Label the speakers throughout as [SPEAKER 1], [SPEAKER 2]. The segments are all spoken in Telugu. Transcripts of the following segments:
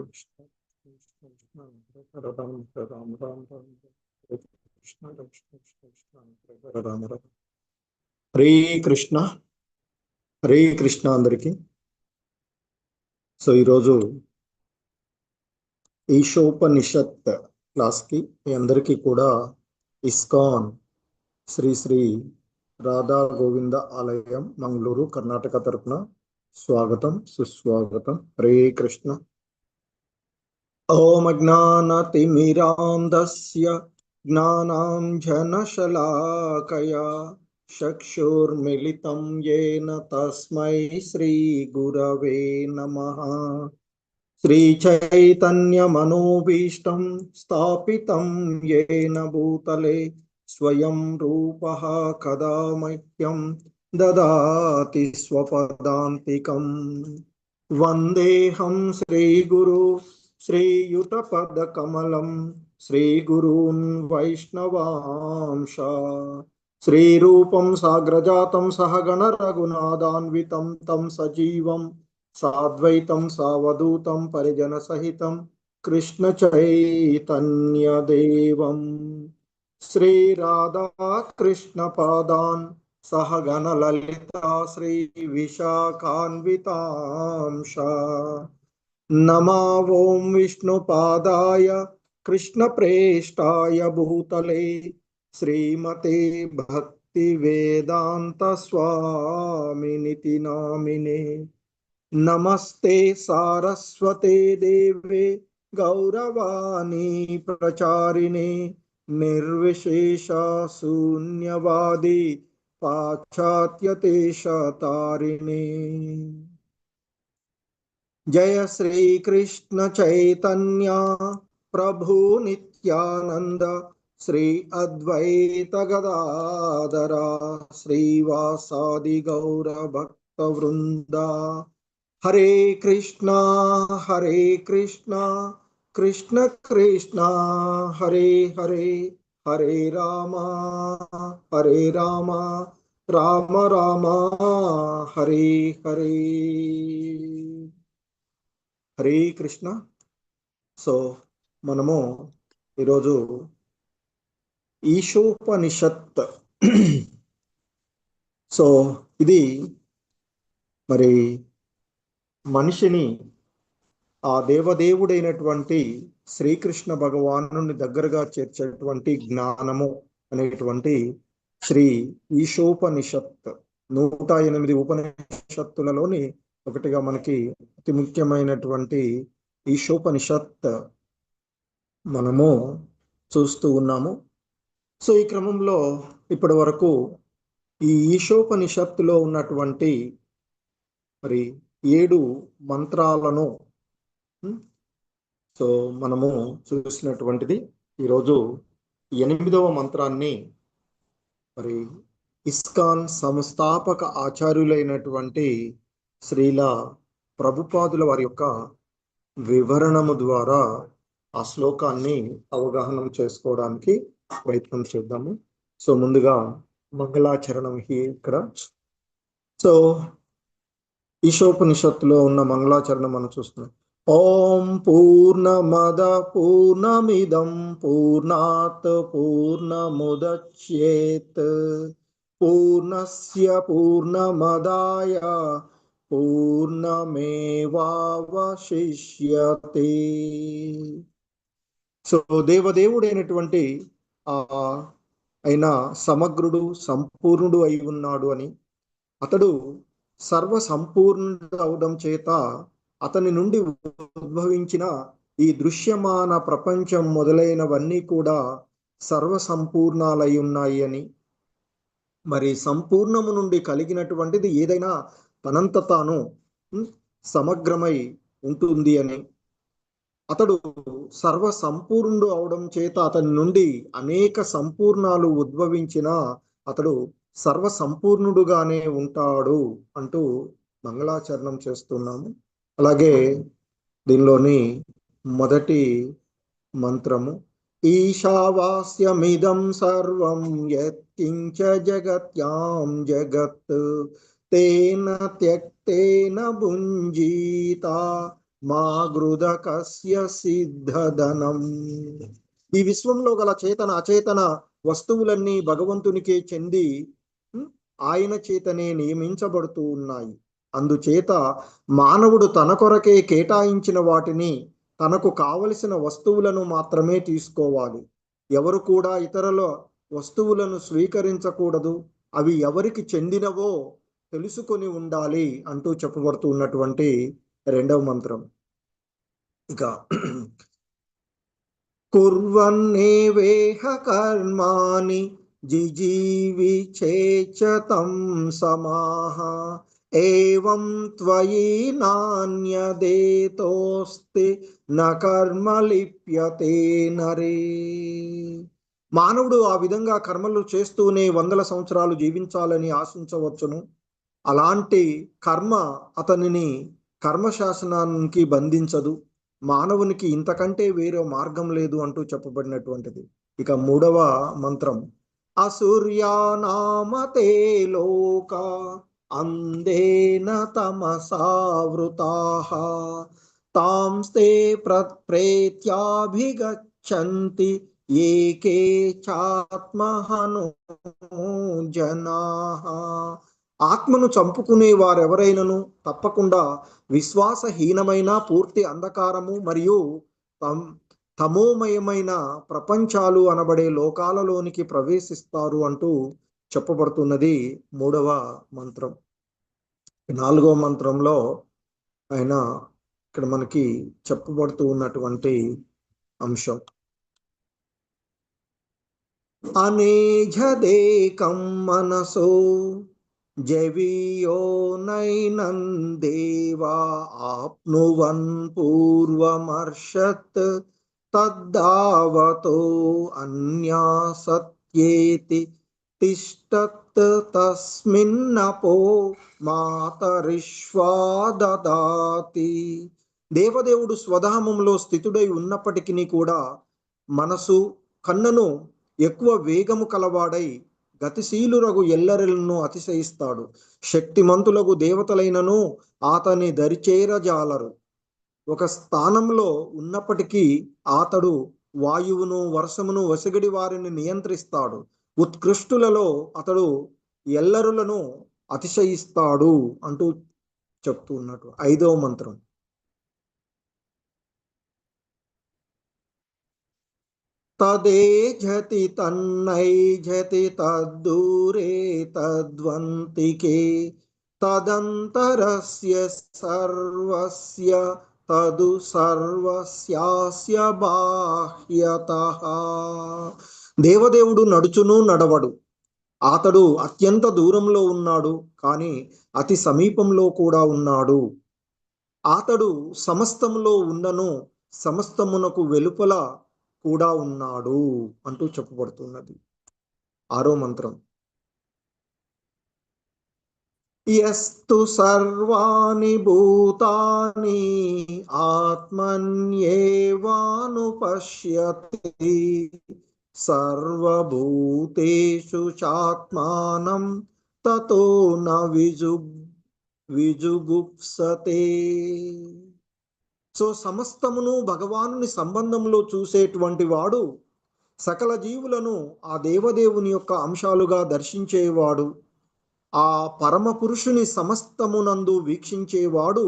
[SPEAKER 1] Krishna Krishna Krishna Hare Ram Hare Ram Ram Ram Hare Krishna Krishna Krishna Hare Ram Ram Hare Krishna Hare Krishna అందరికి. సో ఈరోజు ఈశోపనిషత్ క్లాస్కి మీ అందరికీ కూడా ఇస్కాన్ శ్రీ శ్రీ రాధా గోవింద ఆలయం మంగళూరు కర్ణాటక తరపున స్వాగతం సుస్వాగతం. హరే కృష్ణ. ఓం అజ్ఞానతిమిరాంధస్య జ్ఞానాంజనశలాకయా చక్షుర్మిలితం యేన తస్మై శ్రీ గురవే నమః. శ్రీచైతన్యమనోభీష్టం స్థాపితం యేన భూతలే స్వయం రూపః కదా మహ్యం దదాతి స్వపదాంతికం. వందేహం శ్రీగురు శ్రీయుతపదకమలం శ్రీగురూన్ వైష్ణవాంశ. శ్రీరూపం సాగ్రజాతం సహగణ రఘునాథాన్వితం తం సజీవం సాద్వైతం సావధూతం పరిజన సహితం కృష్ణ చైతన్యదేవం శ్రీ రాధా కృష్ణ పాదాన్ సహగణ లలితా శ్రీ విశాఖాన్వితాంశ. నమో ఓం విష్ణుపాదాయ కృష్ణ ప్రేష్టాయ భూతలే శ్రీమతే భక్తి వేదాంత స్వామినితి నామినే. నమస్తే సారస్వతే దేవే గౌరవాణి ప్రచారిణే నిర్విశేష శూన్యవాది పాశ్చాత్యదేశతారిణే. జయ శ్రీ కృష్ణ చైతన్య ప్రభు నిత్యానంద శ్రీ అద్వైత గదాధర శ్రీవాసాది గౌర భక్త వృంద. హరే కృష్ణ కృష్ణ కృష్ణ హరే హరే హరే రామ రామ రామ హరే హరే. హరే కృష్ణ. సో మనము ఈరోజు ఈశోపనిషత్, సో ఇది మరి మనిషిని ఆ దేవదేవుడైనటువంటి శ్రీకృష్ణ భగవాను దగ్గరగా చేర్చేటువంటి జ్ఞానము అనేటువంటి శ్రీ ఈశోపనిషత్ 108 ఉపనిషత్తులలోని ఒకటిగా మనకి అతి ముఖ్యమైనటువంటి ఈశోపనిషత్ మనము చూస్తూ ఉన్నాము. సో ఈ క్రమంలో ఇప్పటి వరకు ఈ ఈశోపనిషత్తులో ఉన్నటువంటి మరి 7 మంత్రాలను సో మనము చూసినటువంటిది. ఈరోజు 8వ మంత్రాన్ని మరి ఇస్కాన్ సంస్థాపక ఆచార్యులైనటువంటి శ్రీల ప్రభుపాదుల వారి యొక్క వివరణము ద్వారా ఆ శ్లోకాన్ని అవగాహన చేసుకోవడానికి ప్రయత్నం చేద్దాము. సో ముందుగా మంగళాచరణం ఇక్కడ. సో ఈశోపనిషత్తులో ఉన్న మంగళాచరణం మనం చూస్తున్నాం. ఓం పూర్ణమద పూర్ణమిదం పూర్ణాత్ పూర్ణముదచ్యేత్ పూర్ణస్య పూర్ణమదాయ పూర్ణమేవావశిష్యతే. సో దేవదేవుడైనటువంటి ఆయన సమగ్రుడు సంపూర్ణుడు అయి ఉన్నాడు అని, అతడు సర్వ సంపూర్ణుడు అవడం చేత అతని నుండి ఉద్భవించిన ఈ దృశ్యమాన ప్రపంచం మొదలైనవన్నీ కూడా సర్వ సంపూర్ణాలై ఉన్నాయి అని, మరి సంపూర్ణము నుండి కలిగినటువంటిది ఏదైనా తనంత తాను సమగ్రమై ఉంటుంది అని, అతడు సర్వ సంపూర్ణుడు అవడం చేత అతని నుండి అనేక సంపూర్ణాలు ఉద్భవించిన అతడు సర్వ సంపూర్ణుడుగానే ఉంటాడు అంటూ మంగళాచరణం చేస్తున్నాము. అలాగే దీనిలోని మొదటి మంత్రము ఈశావాస్యమిదం సర్వం యత్కించ జగత్యాం జగత్ తేన త్యక్తేన భుంజీత మా గృదకస్య సిద్ధధనం. ఈ విశ్వంలో గల చేతన అచేతన వస్తువులన్నీ భగవంతునికే చెంది ఆయన చేతనే నియమించబడుతూ ఉన్నాయి. అందుచేత మానవుడు తన కొరకే కేటాయించిన వాటిని, తనకు కావలసిన వస్తువులను మాత్రమే తీసుకోవాలి. ఎవరు కూడా ఇతరుల వస్తువులను స్వీకరించకూడదు. అవి ఎవరికి చెందినవో తెలుసుకొని ఉండాలి అంటూ చెప్పబడుతూ ఉన్నటువంటి రెండవ మంత్రం. ఇక కుర్వన్నేవేహ కర్మాణి జిజీవి చేచతం సమాహ ఏవం త్వయి నాణ్యదేతోస్తి న కర్మ లిప్యతే నరే. మానవుడు ఆ విధంగా కర్మలు చేస్తూనే వందల సంవత్సరాలు జీవించాలని ఆశించవచ్చును. అలాంటి కర్మ అతనిని కర్మశాసనానికి బంధించదు. మానవునికి ఇంతకంటే వేరే మార్గం లేదు అంటూ చెప్పబడినటువంటిది. ఇక మూడవ మంత్రం. అసూర్యానామతే లోక అందేన తమసావృతాః తాంస్తే ప్రేత్యాభిగచ్చంతి ఏకే చాత్మహను జనాః. ఆత్మను చంపుకునే వారెవరైనను తప్పకుండా విశ్వాసహీనమైన పూర్తి అంధకారము మరియు తమోమయమైన ప్రపంచాలు అనబడే లోకాలలోనికి ప్రవేశిస్తారు అంటూ చెప్పబడుతున్నది మూడవ మంత్రం. నాలుగవ మంత్రంలో ఆయన ఇక్కడ మనకి చెప్పబడుతూ ఉన్నటువంటి అంశం అనేజదేకం మనసో జవియో నైనం దేవా ఆప్నువన్ పూర్వమర్షత్ తద్దావతో అన్యాసత్యేతి తిష్టత్ తస్మిన్నపో మాతరిష్వా దదాతి. దేవదేవుడు స్వధామంలో స్థితుడై ఉన్నప్పటికీ కూడా మనసు కన్నును ఎక్కువ వేగము కలవాడై గతిశీలురగు ఎల్లరెలను అతిశయిస్తాడు. శక్తిమంతులకు దేవతలైనను అతని దరిచేరజాలరు. ఒక స్థానంలో ఉన్నప్పటికీ అతడు వాయువును వర్షమును వసిగడి వారిని నియంత్రిస్తాడు. ఉత్కృష్టులలో అతడు ఎల్లరులను అతిశయిస్తాడు అంటూ చెప్తున్నట్టు. ఐదవ మంత్రం. తదేజతి తన్నైజతి తద్దూరే తద్వంతికే తదంతరస్య సర్వస్య తదు సర్వస్యాస్య బాహ్యతః. దేవదేవుడు నడుచును నడవడు. అతడు అత్యంత దూరంలో ఉన్నాడు, కానీ అతి సమీపంలో కూడా ఉన్నాడు. అతడు సమస్తములో ఉన్నను సమస్తమునకు వెలుపల కూడా ఉన్నాడు అంటూ చెప్పబడుతున్నది. ఆరో మంత్రం. యస్తు సర్వాణి భూతాని ఆత్మన్యేవానుపశ్యతి సర్వభూతేషు చాత్మానం తతో న విజుగుప్సతే. సో సమస్తమును భగవానుని సంబంధంలో చూసేటువంటి వాడు, సకల జీవులను ఆ దేవదేవుని యొక్క అంశాలుగా దర్శించేవాడు, ఆ పరమ పురుషుని సమస్తమునందు వీక్షించేవాడు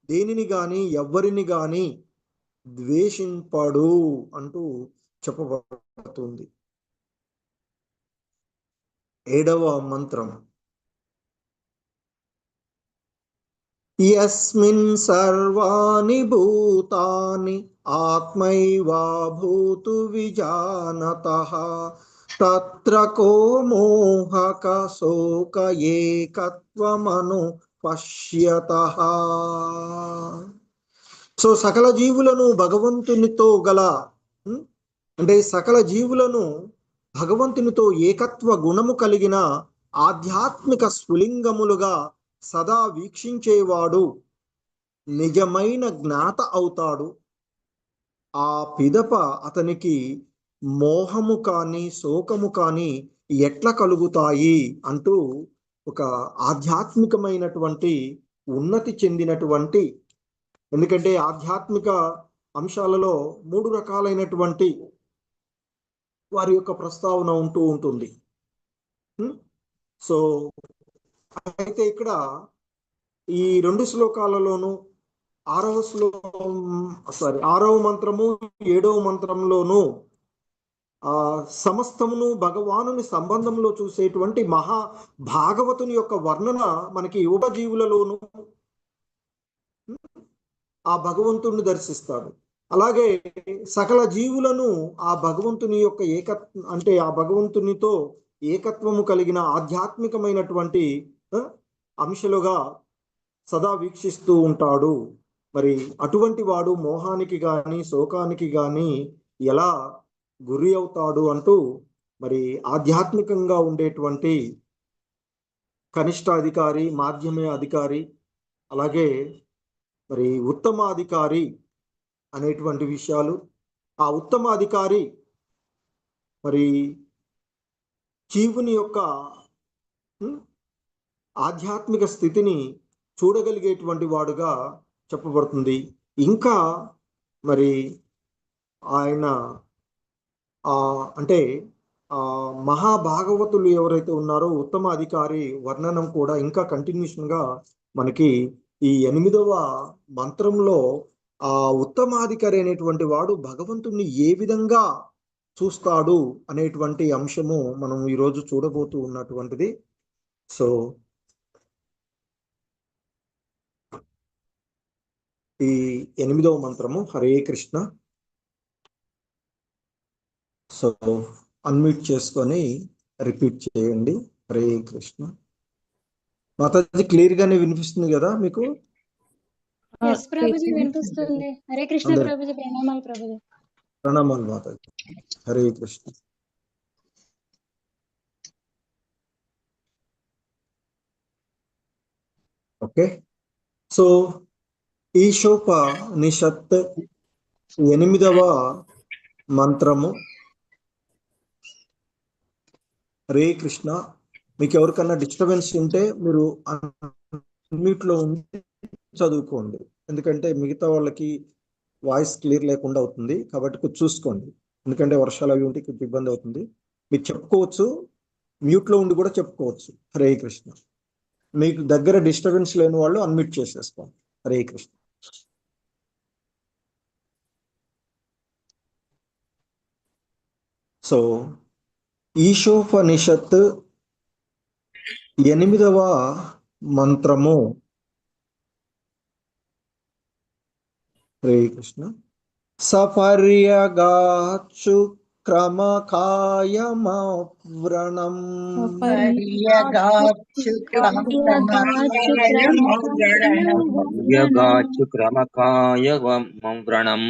[SPEAKER 1] దేనిని గాని ఎవ్వరిని గాని ద్వేషింపడు అంటూ చెప్పబడుతుంది. ఏడవ మంత్రం. యస్మిన్ సర్వాణి భూతాని ఆత్మైవా భూతు విజానతః తత్ర కో మోహక శోక ఏకత్వమను పశ్యతః. సో సకల జీవులను భగవంతునితో గల అంటే సకల జీవులను భగవంతునితో ఏకత్వ గుణము కలిగిన ఆధ్యాత్మిక స్ఫులింగములుగా సదా వీక్షించేవాడు నిజమైన జ్ఞాత అవుతాడు. ఆ పిదప అతనికి మోహము కానీ శోకము కానీ ఎట్లా కలుగుతాయి అంటూ ఒక ఆధ్యాత్మికమైనటువంటి ఉన్నతి చెందినటువంటి ఎందుకంటే ఆధ్యాత్మిక అంశాలలో 3 రకాలైనటువంటి వారి యొక్క ప్రస్తావన ఉంటూ ఉంటుంది. సో అయితే ఇక్కడ ఈ 2 శ్లోకాలలోనూ 6వ మంత్రము 7వ మంత్రంలోనూ సమస్తమును భగవానుని సంబంధంలో చూసేటువంటి మహా భాగవతుని యొక్క వర్ణన మనకి యువజీవులలోనూ ఆ భగవంతుడిని దర్శిస్తాడు. అలాగే సకల జీవులను ఆ భగవంతుని యొక్క అంటే ఆ భగవంతునితో ఏకత్వము కలిగిన ఆధ్యాత్మికమైనటువంటి అంశాలుగా సదా వీక్షిస్తూ ఉంటాడు. మరి అటువంటి వాడు మోహానికి గాని శోకానికి గాని ఎలా గురి అవుతాడు అంటూ మరి ఆధ్యాత్మికంగా ఉండేటువంటి కనిష్టాధికారి, మాధ్యమ అధికారి, అలాగే మరి ఉత్తమాధికారి అనేటువంటి విషయాలు. ఆ ఉత్తమాధికారి మరి జీవుని యొక్క ఆధ్యాత్మిక స్థితిని చూడగలిగేటువంటి వాడుగా చెప్పబడుతుంది. ఇంకా మరి ఆయన అంటే మహాభాగవతులు ఎవరైతే ఉన్నారో ఉత్తమ అధికారి వర్ణనం కూడా ఇంకా కంటిన్యూషన్గా మనకి ఈ 8వ మంత్రంలో ఆ ఉత్తమాధికారి అనేటువంటి వాడు భగవంతుణ్ణి ఏ విధంగా చూస్తాడు అనేటువంటి అంశము మనం ఈరోజు చూడబోతూ ఉన్నటువంటిది. సో ఈ 8వ మంత్రము హరే కృష్ణ. సో అన్మ్యూట్ చేసుకొని రిపీట్ చేయండి. హరే కృష్ణ. మాతాజీ క్లియర్ గానే వినిపిస్తుంది కదా మీకు?
[SPEAKER 2] ప్రభుజీ వినిపిస్తుంది. హరే కృష్ణ ప్రభుజీ. ప్రణామాలు ప్రభుజీ.
[SPEAKER 1] ప్రణామాలు మాతాజీ. హరే కృష్ణ. ఓకే. సో ఈశోపనిషత్ 8వ మంత్రము. హరే కృష్ణ. మీకు ఎవరికన్నా డిస్టర్బెన్స్ ఉంటే మీరు అన్మ్యూట్లో ఉండి చదువుకోండి, ఎందుకంటే మిగతా వాళ్ళకి వాయిస్ క్లియర్ లేకుండా అవుతుంది. కాబట్టి కొంచెం చూసుకోండి, ఎందుకంటే వర్షాలు అవి ఉంటే కొంచెం ఇబ్బంది అవుతుంది. మీరు చెప్పుకోవచ్చు, మ్యూట్లో ఉండి కూడా చెప్పుకోవచ్చు. హరే కృష్ణ. మీకు దగ్గర డిస్టర్బెన్స్ లేని వాళ్ళు అన్మ్యూట్ చేసేసుకోండి. హరే కృష్ణ. సో ఈశోపనిషత్ 8వ మంత్రము. హరే కృష్ణ. సపర్యగాచు క్రమకాయమవ్రణం సపర్యగాచు క్రమకాయమవ్రణం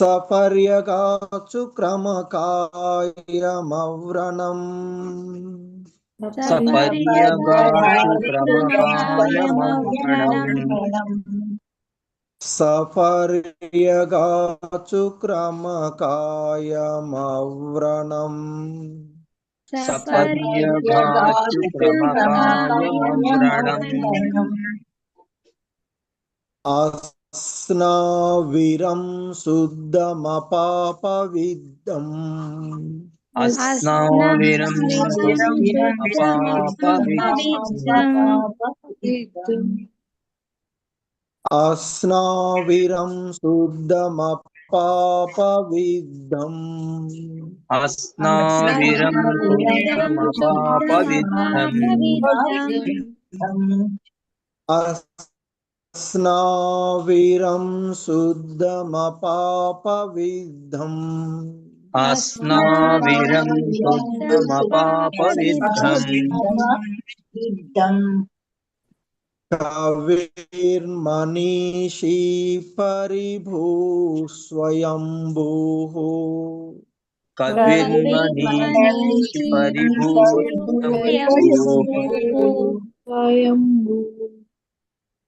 [SPEAKER 1] సపర్యగాచు క్రమకాయమవ్రణం సపర్యగాచు క్రమకాయమవ్రణం అస్నావిరం శుద్ధమపాపవిద్దం అస్నావిరం శుద్ధమపాపవిద్దం అస్నావిరం శుద్ధమపాపవిద్దం కవిర్మనీషీ పరిభూ స్వయంభూః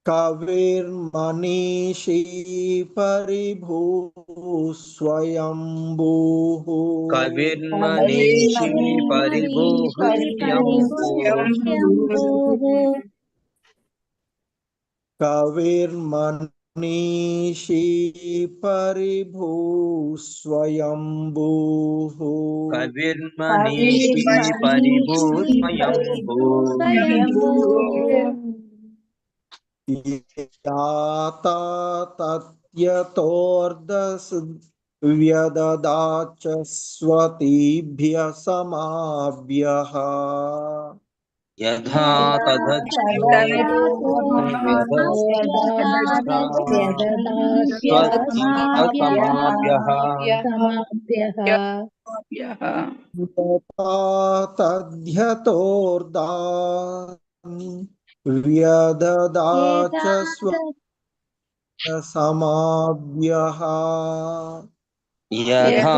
[SPEAKER 1] कविर्मनीषी परिभूः स्वयंभूः
[SPEAKER 3] कविर्मनीषी परिभूः स्वयंभूः
[SPEAKER 1] कविर्मनीषी परिभूः स्वयंभूः
[SPEAKER 3] कविर्मनीषी परिभूः स्वयंभूः
[SPEAKER 1] याता तत्यतोर्दस व्यददाच स्वतीभ्य समाभ्यः
[SPEAKER 3] यथा तदच्युतमाभ्यः
[SPEAKER 1] तद्यतोर्दान् व्यददाच स्वसमाभ्यः
[SPEAKER 3] यथा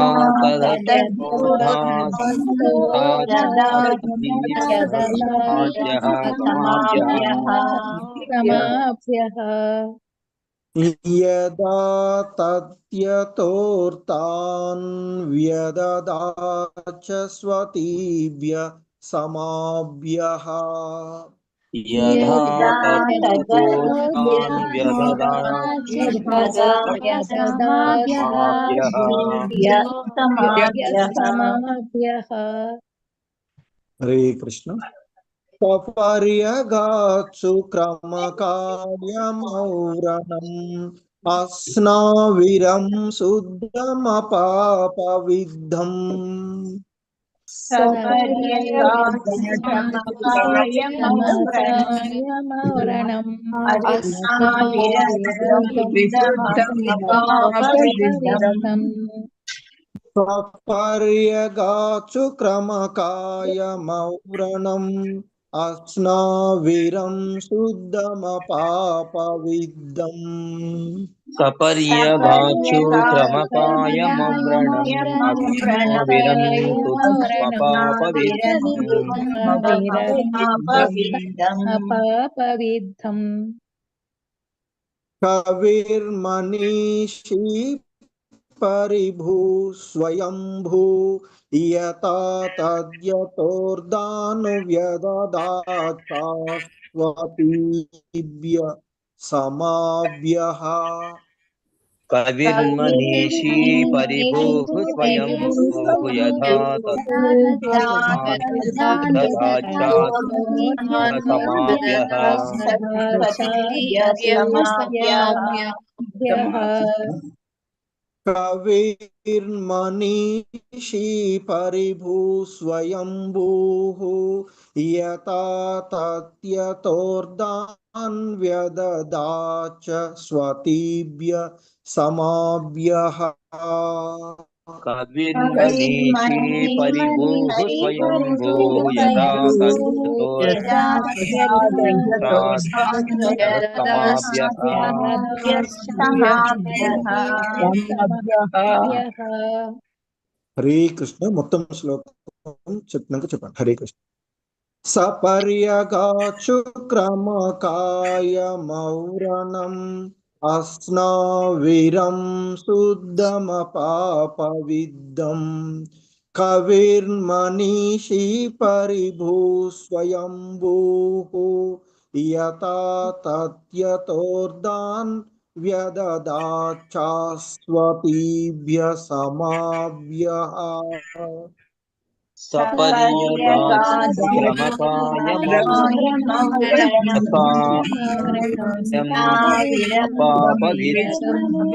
[SPEAKER 1] यदा तद्यतोर्तान् व्यददाच स्वतीभ्य समाभ्यः
[SPEAKER 3] यथा तदच्युतान् व्यददाच
[SPEAKER 4] समाभ्यः
[SPEAKER 1] हरे कृष्ण सपर्यगात्सु क्रमकार्यमौरणम् अस्नाविरं शुद्धमपापविद्धम्
[SPEAKER 4] क्रमकार्यमौरणम् अस्नाविरम्
[SPEAKER 1] सपर्यगात्सु क्रमकार्यमौरणम् अस्नाविरं शुद्धमपापविद्धम्
[SPEAKER 3] सपर्यगात्सु क्रमकार्यमौरणम् अस्नाविरं
[SPEAKER 4] अपापविद्धम्
[SPEAKER 1] कविर्मनीषी परिभू स्वयंभू यता तद्यतोर्दानुव्यददाचास्वतीभ्य समाभ्यः
[SPEAKER 3] कविर्मनीषी परिभूः स्वयंभूः यथा
[SPEAKER 1] कविर्मनीषी परिभू स्वयंभूः यता तत्यतोर्दान्व्यददाच स्वतीभ्य समाभ्यः
[SPEAKER 3] कविर्मनीषी परिभूः स्वयंभूः यथा
[SPEAKER 1] हरे कृष्ण మొత్తం శ్లోకం చెప్పినాక చెప్పండి హరే కృష్ణ सपर्यगात्सु क्रमकार्यमौरणम् अस्नाविरं शुद्धमपापविद्धम् कविर्मनीषी परिभू स्वयंभूः यता तत्यतोर्दान् व्यददाचास्वतीभ्य समाभ्यः
[SPEAKER 3] सपर्यगात्सु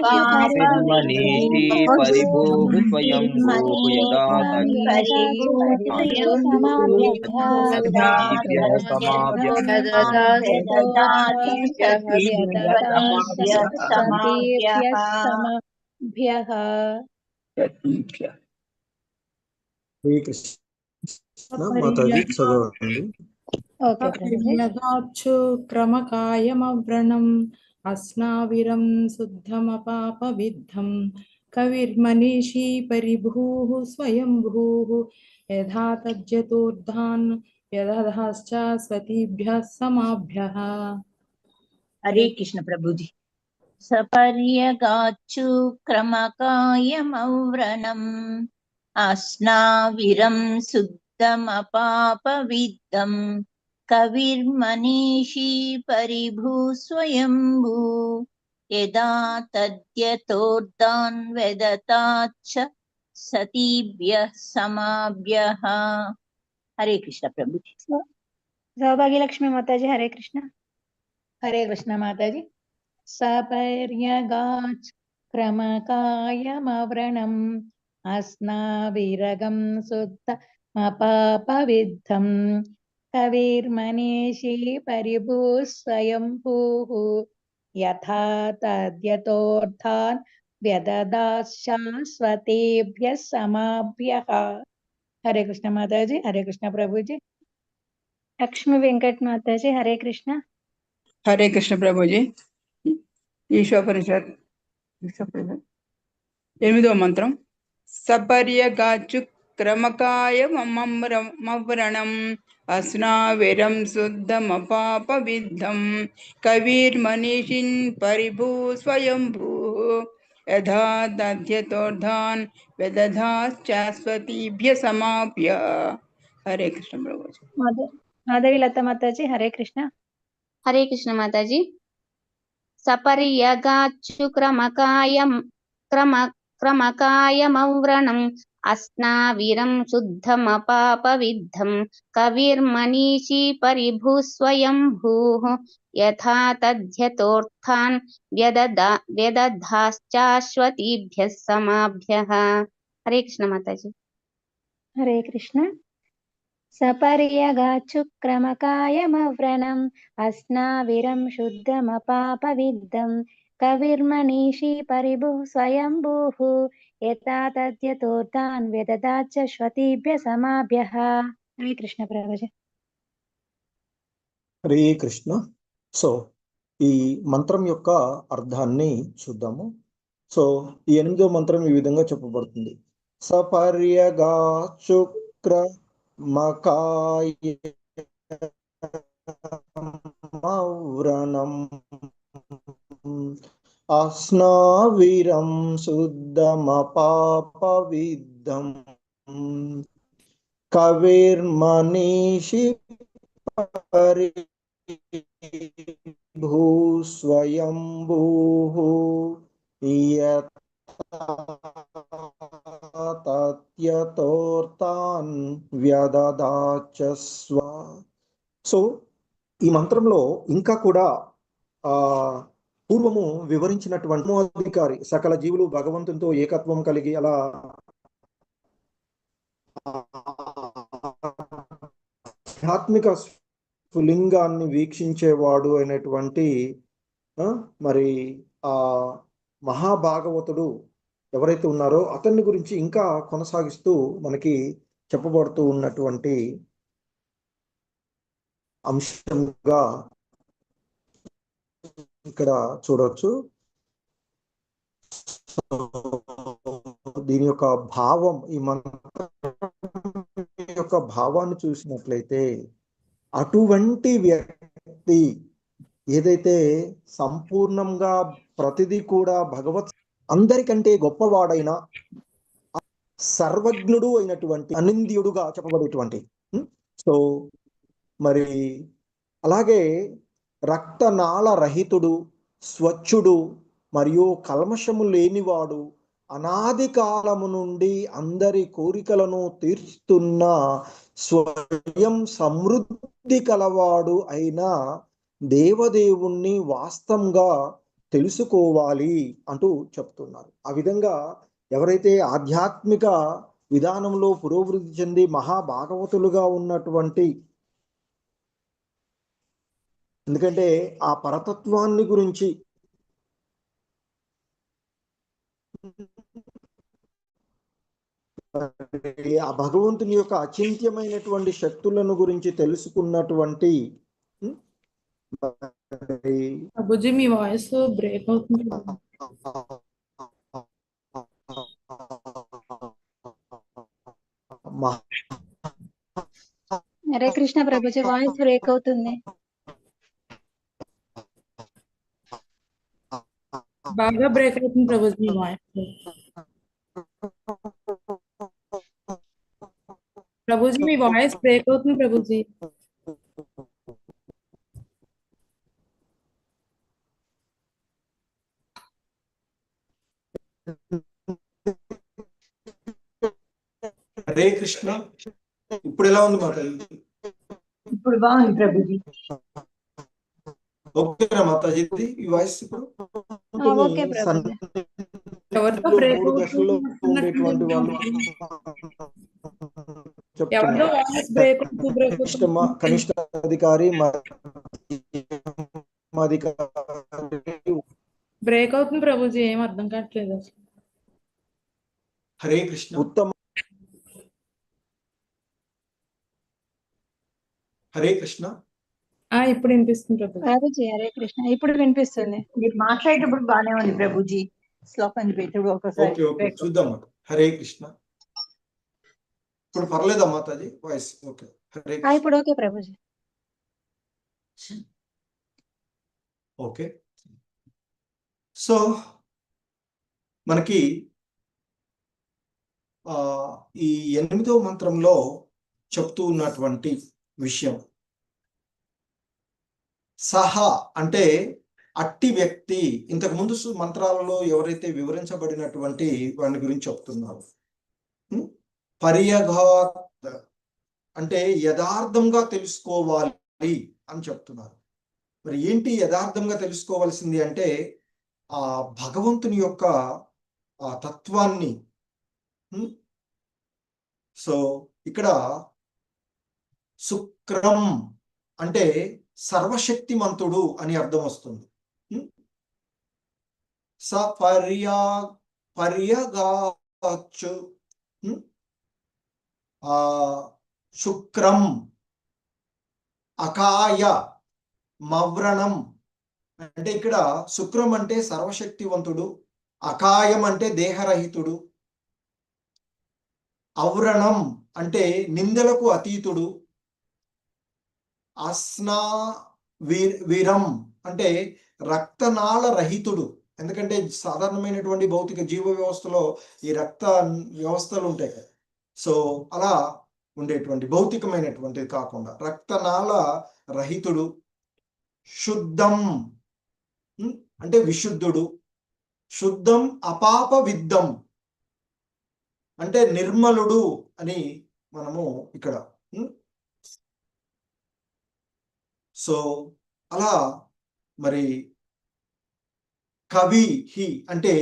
[SPEAKER 3] कविर्मनीषी परिभूः स्वयंभूः यदा
[SPEAKER 4] समाभ्यः
[SPEAKER 1] हरे कृष्ण माताजी चदవండి
[SPEAKER 5] सपर्यगात्सु क्रमकार्यमौरणम् अस्नाविरं शुद्धमपापविद्धम् कविर्मनीषी परिभूः स्वयंभूः यथा तज्जतोर्धान् व्यदधाश्च स्वतीभ्यः समाभ्यः
[SPEAKER 6] హరే కృష్ణ ప్రభుజీ. సపర్యగాచ్చు క్రమకాయమవ్రణం అస్నావిరం శుద్ధమపాపవిద్దం కవిర్మనీషీ పరిభూ స్వయంభూ యదా తద్యతోర్ధాన్ వెదతాచ్చ సతీభ్యః సమాభ్యః. హరే కృష్ణ ప్రభుజీ.
[SPEAKER 2] సౌభాగ్యలక్ష్మి మాతాజీ హరే కృష్ణ.
[SPEAKER 4] హరే కృష్ణ మాతాజీ. సపర్యగాచ్ క్రమకాయమవ్రణం అస్నావిరగం శుద్ధమపాపవిద్ధం కవిర్మనీషీ పరిభూ స్వయంభూః యథా తద్యతోర్థాన్ వ్యదదాశాశ్వతేభ్యః సమాభ్యః. హరే కృష్ణ మాతాజీ. హరే కృష్ణ ప్రభుజీ.
[SPEAKER 2] లక్ష్మి వెంకట్ మాతాజీ హరే కృష్ణ.
[SPEAKER 7] హరే కృష్ణ ప్రభుజీ. ఈశ్వపరిషత్ 8వ మంత్రం. సపర్యగాచు క్రమకాయమవ్రణం అస్నావిరం శుద్ధమపాపవిద్ధం కవిర్మనీషిన్ పరిభూ స్వయంభూ యథా దధ్యతోర్ధాన్ వ్యదధాశ్చాస్వతీభ్య సమాప్య. హరే కృష్ణ ప్రభుజీ.
[SPEAKER 2] మాధవి లత మాతాజీ హరే కృష్ణ.
[SPEAKER 8] హరే కృష్ణ మాతాజీ. సపర్యగాచ్చు క్రమకాయమవ్రణం అస్నావిరం శుద్ధమపాపవిద్ధం కవిర్మనీషీ పరిభూ స్వయంభూః యథా తద్యతోర్థాన్ వ్యదధాశ్చాశ్వతీభ్యః సమాభ్యః. హరే కృష్ణ మాతాజీ.
[SPEAKER 2] హరే కృష్ణ. సపర్యగాచ్చు క్రమకాయమవ్రణం అస్నావిరం శుద్ధమపాపవిద్ధం కవిర్మనీషీ పరిభూ స్వయంభూః యథా తద్యతోర్ధాన్ వ్యదదాచ్చ శ్వతీభ్య సమాభ్యః. హరే కృష్ణ ప్రభుజీ.
[SPEAKER 1] హరే కృష్ణ. సో ఈ మంత్రం యొక్క అర్థాన్ని చూద్దాము. సో ఈ 8వ మంత్రం ఈ విధంగా చెప్పబడుతుంది. సపర్యగాచ్చు క్రమకాయమవ్రణం అస్నావిరం శుద్ధమపాపవిద్ధం కవిర్మనీషి పరిభూ స్వయంభూః తత్యతోర్తాన్ వ్యదదాచస్వ. సో ఈ మంత్రంలో ఇంకా కూడా పూర్వము వివరించినటువంటి అధికారి సకల జీవులు భగవంతునితో ఏకత్వం కలిగి అలా ఆధ్యాత్మిక స్ఫులింగాన్ని వీక్షించేవాడు అయినటువంటి మరి ఆ మహాభాగవతుడు ఎవరైతే ఉన్నారో అతన్ని గురించి ఇంకా కొనసాగిస్తూ మనకి చెప్పబడుతూ ఉన్నటువంటి అంశంగా ఇక్కడ చూడవచ్చు. దీని యొక్క భావం, ఈ మంత్రం యొక్క భావాన్ని చూసినట్లయితే అటువంటి వ్యక్తి ఏదైతే సంపూర్ణంగా ప్రతిదీ కూడా భగవత్ అందరికంటే గొప్పవాడైన సర్వజ్ఞుడు అయినటువంటి అనింద్యుడుగా చెప్పబడేటువంటి సో మరి అలాగే రక్తనాళ రహితుడు, స్వచ్ఛుడు మరియు కల్మషము లేనివాడు, అనాది కాలము నుండి అందరి కోరికలను తీర్చుతున్న స్వయం సమృద్ధి కలవాడు అయిన దేవదేవుణ్ణి వాస్తవంగా తెలుసుకోవాలి అంటూ చెప్తున్నారు. ఆ విధంగా ఎవరైతే ఆధ్యాత్మిక విధానంలో పురోభివృద్ధి చెంది మహాభాగవతులుగా ఉన్నటువంటి, ఎందుకంటే ఆ పరతత్వాన్ని గురించి ఆ భగవంతుని యొక్క అచింత్యమైనటువంటి శక్తులను గురించి తెలుసుకున్నటువంటి
[SPEAKER 5] ప్రభుజీ మీ వాయిస్ బ్రేక్ అవుతుంది.
[SPEAKER 2] హరే కృష్ణ ప్రభుజీ వాయిస్ బ్రేక్ అవుతుంది.
[SPEAKER 5] బాగా బ్రేక్ అవుతుంది ప్రభుజీ మీ వాయిస్. ప్రభుజీ మీ వాయిస్ బ్రేక్ అవుతుంది ప్రభుజీ.
[SPEAKER 1] హరే కృష్ణ. ఇప్పుడు ఎలా ఉంది మాతాజీ?
[SPEAKER 6] ఇప్పుడు బాగుంది ప్రభుజీ.
[SPEAKER 1] ఓకేనా మాతాజీ ఈ వాయిస్ ఇప్పుడు?
[SPEAKER 2] ఓకే ప్రభుజీ.
[SPEAKER 5] ఎవరితో బ్రేక్
[SPEAKER 1] మూడు దశల్లో ఉండేటువంటి వాళ్ళు
[SPEAKER 5] ఎవరితో
[SPEAKER 1] చెప్తున్నారు.
[SPEAKER 5] వాయిస్ బ్రేక్ అవుతుంది
[SPEAKER 1] కనిష్ట అధికారి, మధ్యమాధికారి.
[SPEAKER 5] బ్రేక్ అవుతుంది ప్రభుజీ, ఏం అర్థం కావట్లేదు అసలు.
[SPEAKER 1] హరే కృష్ణ. ఉత్తమ. హరే కృష్ణ.
[SPEAKER 5] ఇప్పుడు వినిపిస్తుంది ప్రభుజీ.
[SPEAKER 2] ప్రభుజీ హరే కృష్ణ, ఇప్పుడు వినిపిస్తుంది.
[SPEAKER 6] మీరు మాట్లాడేటప్పుడు బాగానే ఉంది ప్రభుజీ. శ్లోకాన్ని పెట్టినప్పుడు ఒకసారి
[SPEAKER 1] ఓకే ఓకే చూద్దాం. హరే కృష్ణ. ఇప్పుడు పర్లేదా మాతాజీ వాయిస్? ఓకే. హరే కృష్ణ.
[SPEAKER 2] ఇప్పుడు ఓకే ప్రభుజీ.
[SPEAKER 1] ఓకే. సో మనకి ఈ 8వ మంత్రంలో చెప్తూ ఉన్నటువంటి విషయం, సహా అంటే అట్టి వ్యక్తి. ఇంతకు ముందు మంత్రాలలో ఎవరైతే వివరించబడినటువంటి వాని గురించి చెప్తున్నారు. పర్యఘాత్ అంటే యథార్థంగా తెలుసుకోవాలి అని చెప్తున్నారు. మరి ఏంటి యథార్థంగా తెలుసుకోవాల్సింది అంటే ఆ భగవంతుని యొక్క ఆ తత్వాన్ని. సో ఇక్కడ శుక్రం అంటే సర్వశక్తిమంతుడు అని అర్థం వస్తుంది. పర్యగాచు శుక్రం అకాయ మవ్రణం అంటే ఇక్కడ శుక్రం అంటే సర్వశక్తివంతుడు, అకాయం అంటే దేహరహితుడు, అవ్రణం అంటే నిందలకు అతీతుడు, అస్నా వీరం అంటే రక్తనాళ రహితుడు. ఎందుకంటే సాధారణమైనటువంటి భౌతిక జీవ వ్యవస్థలో ఈ రక్త వ్యవస్థలు ఉంటాయి కదా. సో అలా ఉండేటువంటి భౌతికమైనటువంటిది కాకుండా రక్తనాళ రహితుడు. శుద్ధం అంటే విశుద్ధుడు. శుద్ధం అపాప విద్ధం అంటే నిర్మలుడు అని మనము ఇక్కడ. సో అలా మరి కవి హి అంటే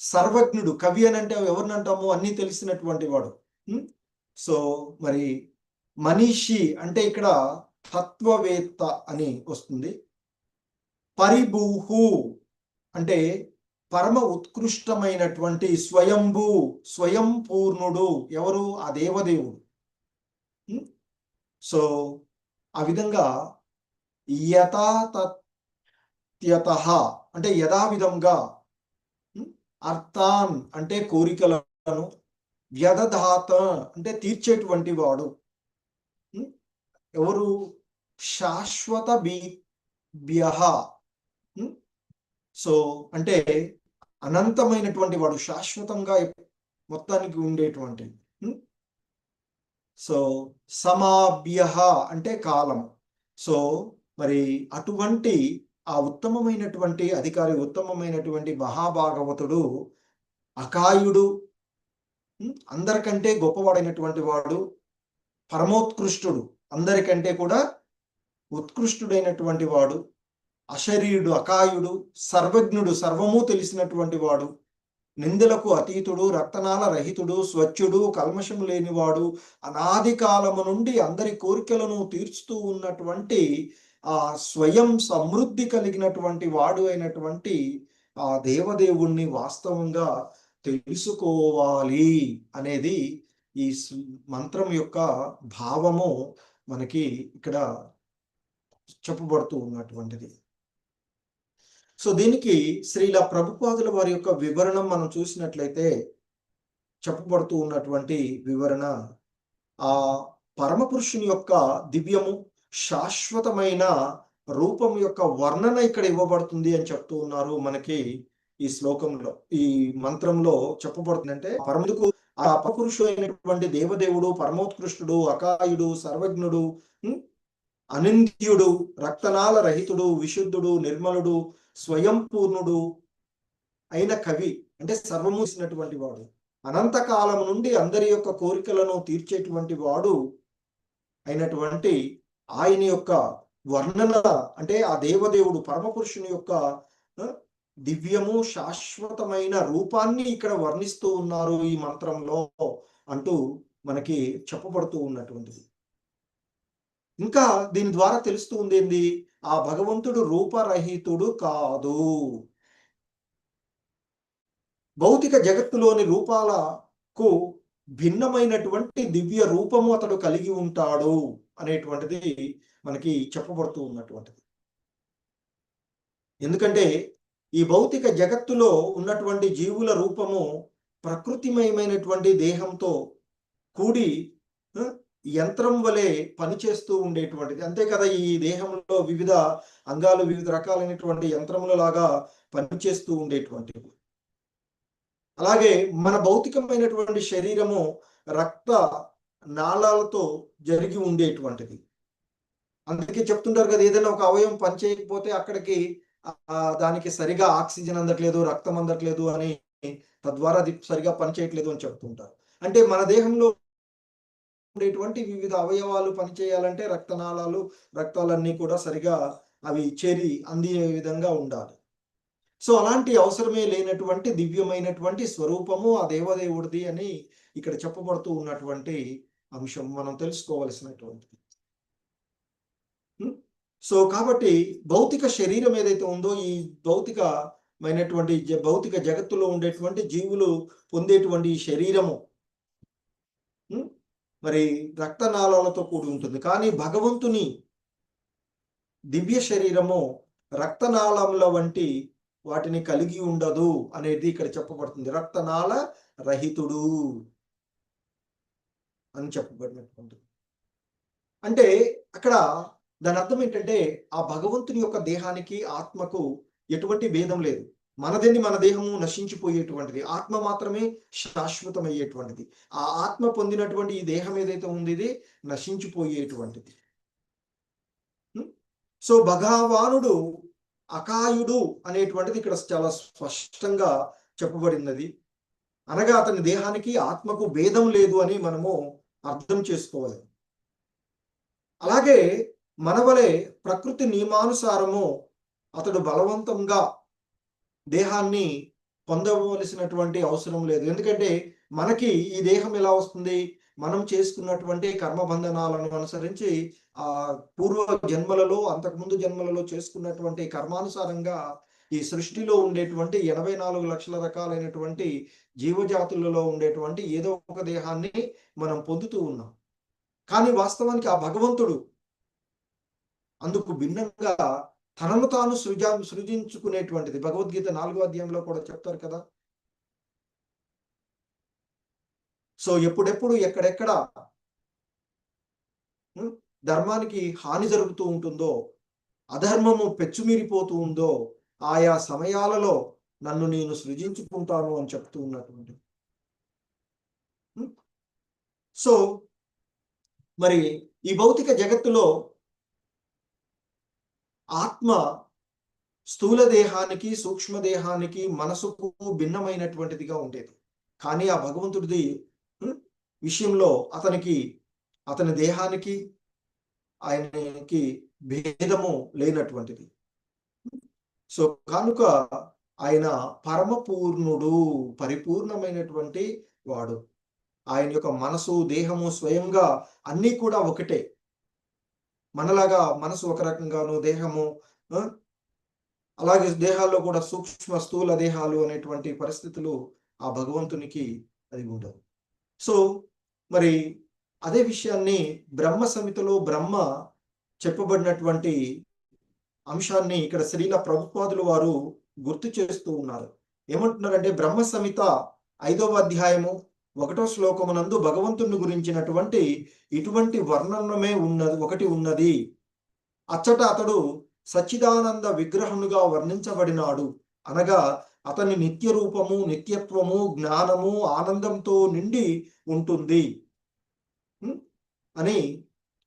[SPEAKER 1] సర్వజ్ఞుడు. కవి అని అంటే ఎవరిని అంటాము? అన్ని తెలిసినటువంటి వాడు. సో మరి మనీషి అంటే ఇక్కడ తత్వవేత్త అని వస్తుంది. పరిభూహు అంటే పరమ ఉత్కృష్టమైనటువంటి స్వయంభూ, స్వయం పూర్ణుడు. ఎవరు? ఆ దేవదేవుడు. సో ఆ విధంగా యథాతథ్యతః అంటే యథావిధంగా. అర్థాన్ అంటే కోరికలను, వ్యదధాత అంటే తీర్చేటువంటి వాడు. ఎవరు? శాశ్వత భీభ్యః సో అంటే అనంతమైనటువంటి వాడు, శాశ్వతంగా మొత్తానికి ఉండేటువంటి. సో సమాభ్యః అంటే కాలం. సో మరి అటువంటి ఆ ఉత్తమమైనటువంటి అధికారి, ఉత్తమమైనటువంటి మహాభాగవతుడు, అకాయుడు, అందరికంటే గొప్పవాడైనటువంటి వాడు, పరమోత్కృష్టుడు, అందరికంటే కూడా ఉత్కృష్టుడైనటువంటి వాడు, అశరీరుడు, అకాయుడు, సర్వజ్ఞుడు, సర్వము తెలిసినటువంటి వాడు, నిందలకు అతీతుడు, రక్తనాళ రహితుడు, స్వచ్ఛుడు, కల్మషం లేనివాడు, అనాది కాలము నుండి అందరి కోరికలను తీర్చుతూ ఉన్నటువంటి ఆ స్వయం సమృద్ధి కలిగినటువంటి వాడు అయినటువంటి ఆ దేవదేవుణ్ణి వాస్తవంగా తెలుసుకోవాలి అనేది ఈ మంత్రం యొక్క భావము మనకి ఇక్కడ చెప్పబడుతూ ఉన్నటువంటిది. సో దీనికి శ్రీల ప్రభుపాదుల వారి యొక్క వివరణం మనం చూసినట్లయితే చెప్పబడుతూ ఉన్నటువంటి వివరణ ఆ పరమపురుషుని యొక్క దివ్యము శాశ్వతమైన రూపం యొక్క వర్ణన ఇక్కడ ఇవ్వబడుతుంది అని చెప్తూ ఉన్నారు మనకి ఈ శ్లోకంలో, ఈ మంత్రంలో చెప్పబడుతుందంటే పరముకు ఆ అపపురుషుడు అయినటువంటి దేవదేవుడు, పరమోత్కృష్టుడు, అకాయుడు, సర్వజ్ఞుడు, అనింద్యుడు, రక్తనాళ రహితుడు, విశుద్ధుడు, నిర్మలుడు, స్వయంపూర్ణుడు అయిన కవి, అంటే సర్వము ఇచ్చినటువంటి వాడు, అనంతకాలం నుండి అందరి యొక్క కోరికలను తీర్చేటువంటి వాడు అయినటువంటి ఆయన యొక్క వర్ణన, అంటే ఆ దేవదేవుడు పరమపురుషుని యొక్క దివ్యము శాశ్వతమైన రూపాన్ని ఇక్కడ వర్ణిస్తూ ఉన్నారు ఈ మంత్రంలో అంటూ మనకి చెప్పబడుతూ ఉన్నటువంటిది. ఇంకా దీని ద్వారా తెలుస్తూ ఉంది ఏంది, ఆ భగవంతుడు రూపరహితుడు కాదు. భౌతిక జగత్తులోని రూపాలకు భిన్నమైనటువంటి దివ్య రూపము అతడు కలిగి ఉంటాడు అనేటువంటిది మనకి చెప్పబడుతూ ఉన్నటువంటిది. ఎందుకంటే ఈ భౌతిక జగత్తులో ఉన్నటువంటి జీవుల రూపము ప్రకృతిమయమైనటువంటి దేహంతో కూడి యంత్రం వలె పనిచేస్తూ ఉండేటువంటిది. అంతే కదా, ఈ దేహంలో వివిధ అంగాలు వివిధ రకాలైనటువంటి యంత్రముల లాగా పనిచేస్తూ ఉండేటువంటివి. అలాగే మన భౌతికమైనటువంటి శరీరము రక్త నాళాలతో జరిగి ఉండేటువంటిది. అందుకే చెప్తుంటారు కదా, ఏదైనా ఒక అవయవం పనిచేయకపోతే అక్కడికి దానికి సరిగా ఆక్సిజన్ అందట్లేదు, రక్తం అందట్లేదు అని, తద్వారా అది సరిగా పనిచేయట్లేదు అని చెప్తుంటారు. అంటే మన దేహంలో ఉండేటువంటి వివిధ అవయవాలు పనిచేయాలంటే రక్తనాళాలు, రక్తాలన్నీ కూడా సరిగా అవి చేరి అందే విధంగా ఉండాలి. సో అలాంటి అవసరమే లేనటువంటి దివ్యమైనటువంటి స్వరూపము ఆ దేవదేవుడిది అని ఇక్కడ చెప్పబడుతూ ఉన్నటువంటి అంశం మనం తెలుసుకోవలసినటువంటిది. సో కాబట్టి భౌతిక శరీరం ఏదైతే ఉందో, ఈ భౌతికమైనటువంటి భౌతిక జగత్తులో ఉండేటువంటి జీవులు పొందేటువంటి ఈ శరీరము మరి రక్తనాళాలతో కూడి ఉంటుంది. కానీ భగవంతుని దివ్య శరీరము రక్తనాళముల వంటి వాటిని కలిగి ఉండదు అనేది ఇక్కడ చెప్పబడుతుంది. రక్తనాళ రహితుడు అని చెప్పబడినటువంటి, అంటే అక్కడ దాని అర్థం ఏంటంటే ఆ భగవంతుని యొక్క దేహానికి ఆత్మకు ఎటువంటి భేదం లేదు. మనదేని మన దేహము నశించిపోయేటువంటిది, ఆత్మ మాత్రమే శాశ్వతమయ్యేటువంటిది. ఆ ఆత్మ పొందినటువంటి ఈ దేహం ఏదైతే ఉంది ఇది నశించిపోయేటువంటిది. సో భగవానుడు అకాయుడు అనేటువంటిది ఇక్కడ చాలా స్పష్టంగా చెప్పబడినది. అనగా అతని దేహానికి ఆత్మకు భేదం లేదు అని మనము అర్థం చేసుకోవాలి. అలాగే మనవలే ప్రకృతి నియమానుసారము అతడు బలవంతంగా దేహాన్ని పొందవలసినటువంటి అవసరం లేదు. ఎందుకంటే మనకి ఈ దేహం ఎలా వస్తుంది, మనం చేసుకున్నటువంటి కర్మబంధనాలను అనుసరించి ఆ పూర్వ జన్మలలో, అంతకుముందు జన్మలలో చేసుకున్నటువంటి కర్మానుసారంగా ఈ సృష్టిలో ఉండేటువంటి 84 లక్షల రకాలైనటువంటి జీవజాతులలో ఉండేటువంటి ఏదో ఒక దేహాన్ని మనం పొందుతూ ఉన్నాం. కానీ వాస్తవానికి ఆ భగవంతుడు అందుకు భిన్నంగా తనను తాను సృజించుకునేటువంటిది. భగవద్గీత 4వ అధ్యాయంలో కూడా చెప్తారు కదా. సో ఎప్పుడెప్పుడు ఎక్కడెక్కడ ధర్మానికి హాని జరుగుతూ ఉంటుందో, అధర్మము పెచ్చుమీరిపోతూ ఉందో, ఆయా సమయాలలో నన్ను నేను సృజించుకుంటాను అని చెప్తూ ఉన్నటువంటి. సో మరి ఈ భౌతిక జగత్తులో ఆత్మ స్థూల దేహానికి, సూక్ష్మ దేహానికి, మనసుకు భిన్నమైనటువంటిదిగా ఉండేది. కానీ ఆ భగవంతుడిది విషయంలో అతని దేహానికి ఆయనకి భేదము లేనటువంటిది. సో కనుక ఆయన పరమపూర్ణుడు, పరిపూర్ణమైనటువంటి వాడు. ఆయన యొక్క మనసు, దేహము స్వయంగా అన్నీ కూడా ఒకటే. మనలాగా మనసు ఒక రకంగాను, దేహము అలాగే దేహాల్లో కూడా సూక్ష్మ స్థూల దేహాలు అనేటువంటి పరిస్థితులు ఆ భగవంతునికి అది ఉండవు. సో మరి అదే విషయాన్ని బ్రహ్మ సంహితలో బ్రహ్మ చెప్పబడినటువంటి అంశాన్ని ఇక్కడ శ్రీల ప్రభుపాదులు వారు గుర్తు చేస్తూ ఉన్నారు. ఏమంటున్నారంటే బ్రహ్మ సంహిత 5వ అధ్యాయము 1వ శ్లోకమునందు భగవంతుని గురించినటువంటి ఇటువంటి వర్ణనమే ఒకటి ఉన్నది. అచ్చట అతడు సచ్చిదానంద విగ్రహముగా వర్ణించబడినాడు. అనగా అతని నిత్య రూపము, నిత్యత్వము, జ్ఞానము, ఆనందంతో నిండి ఉంటుంది అని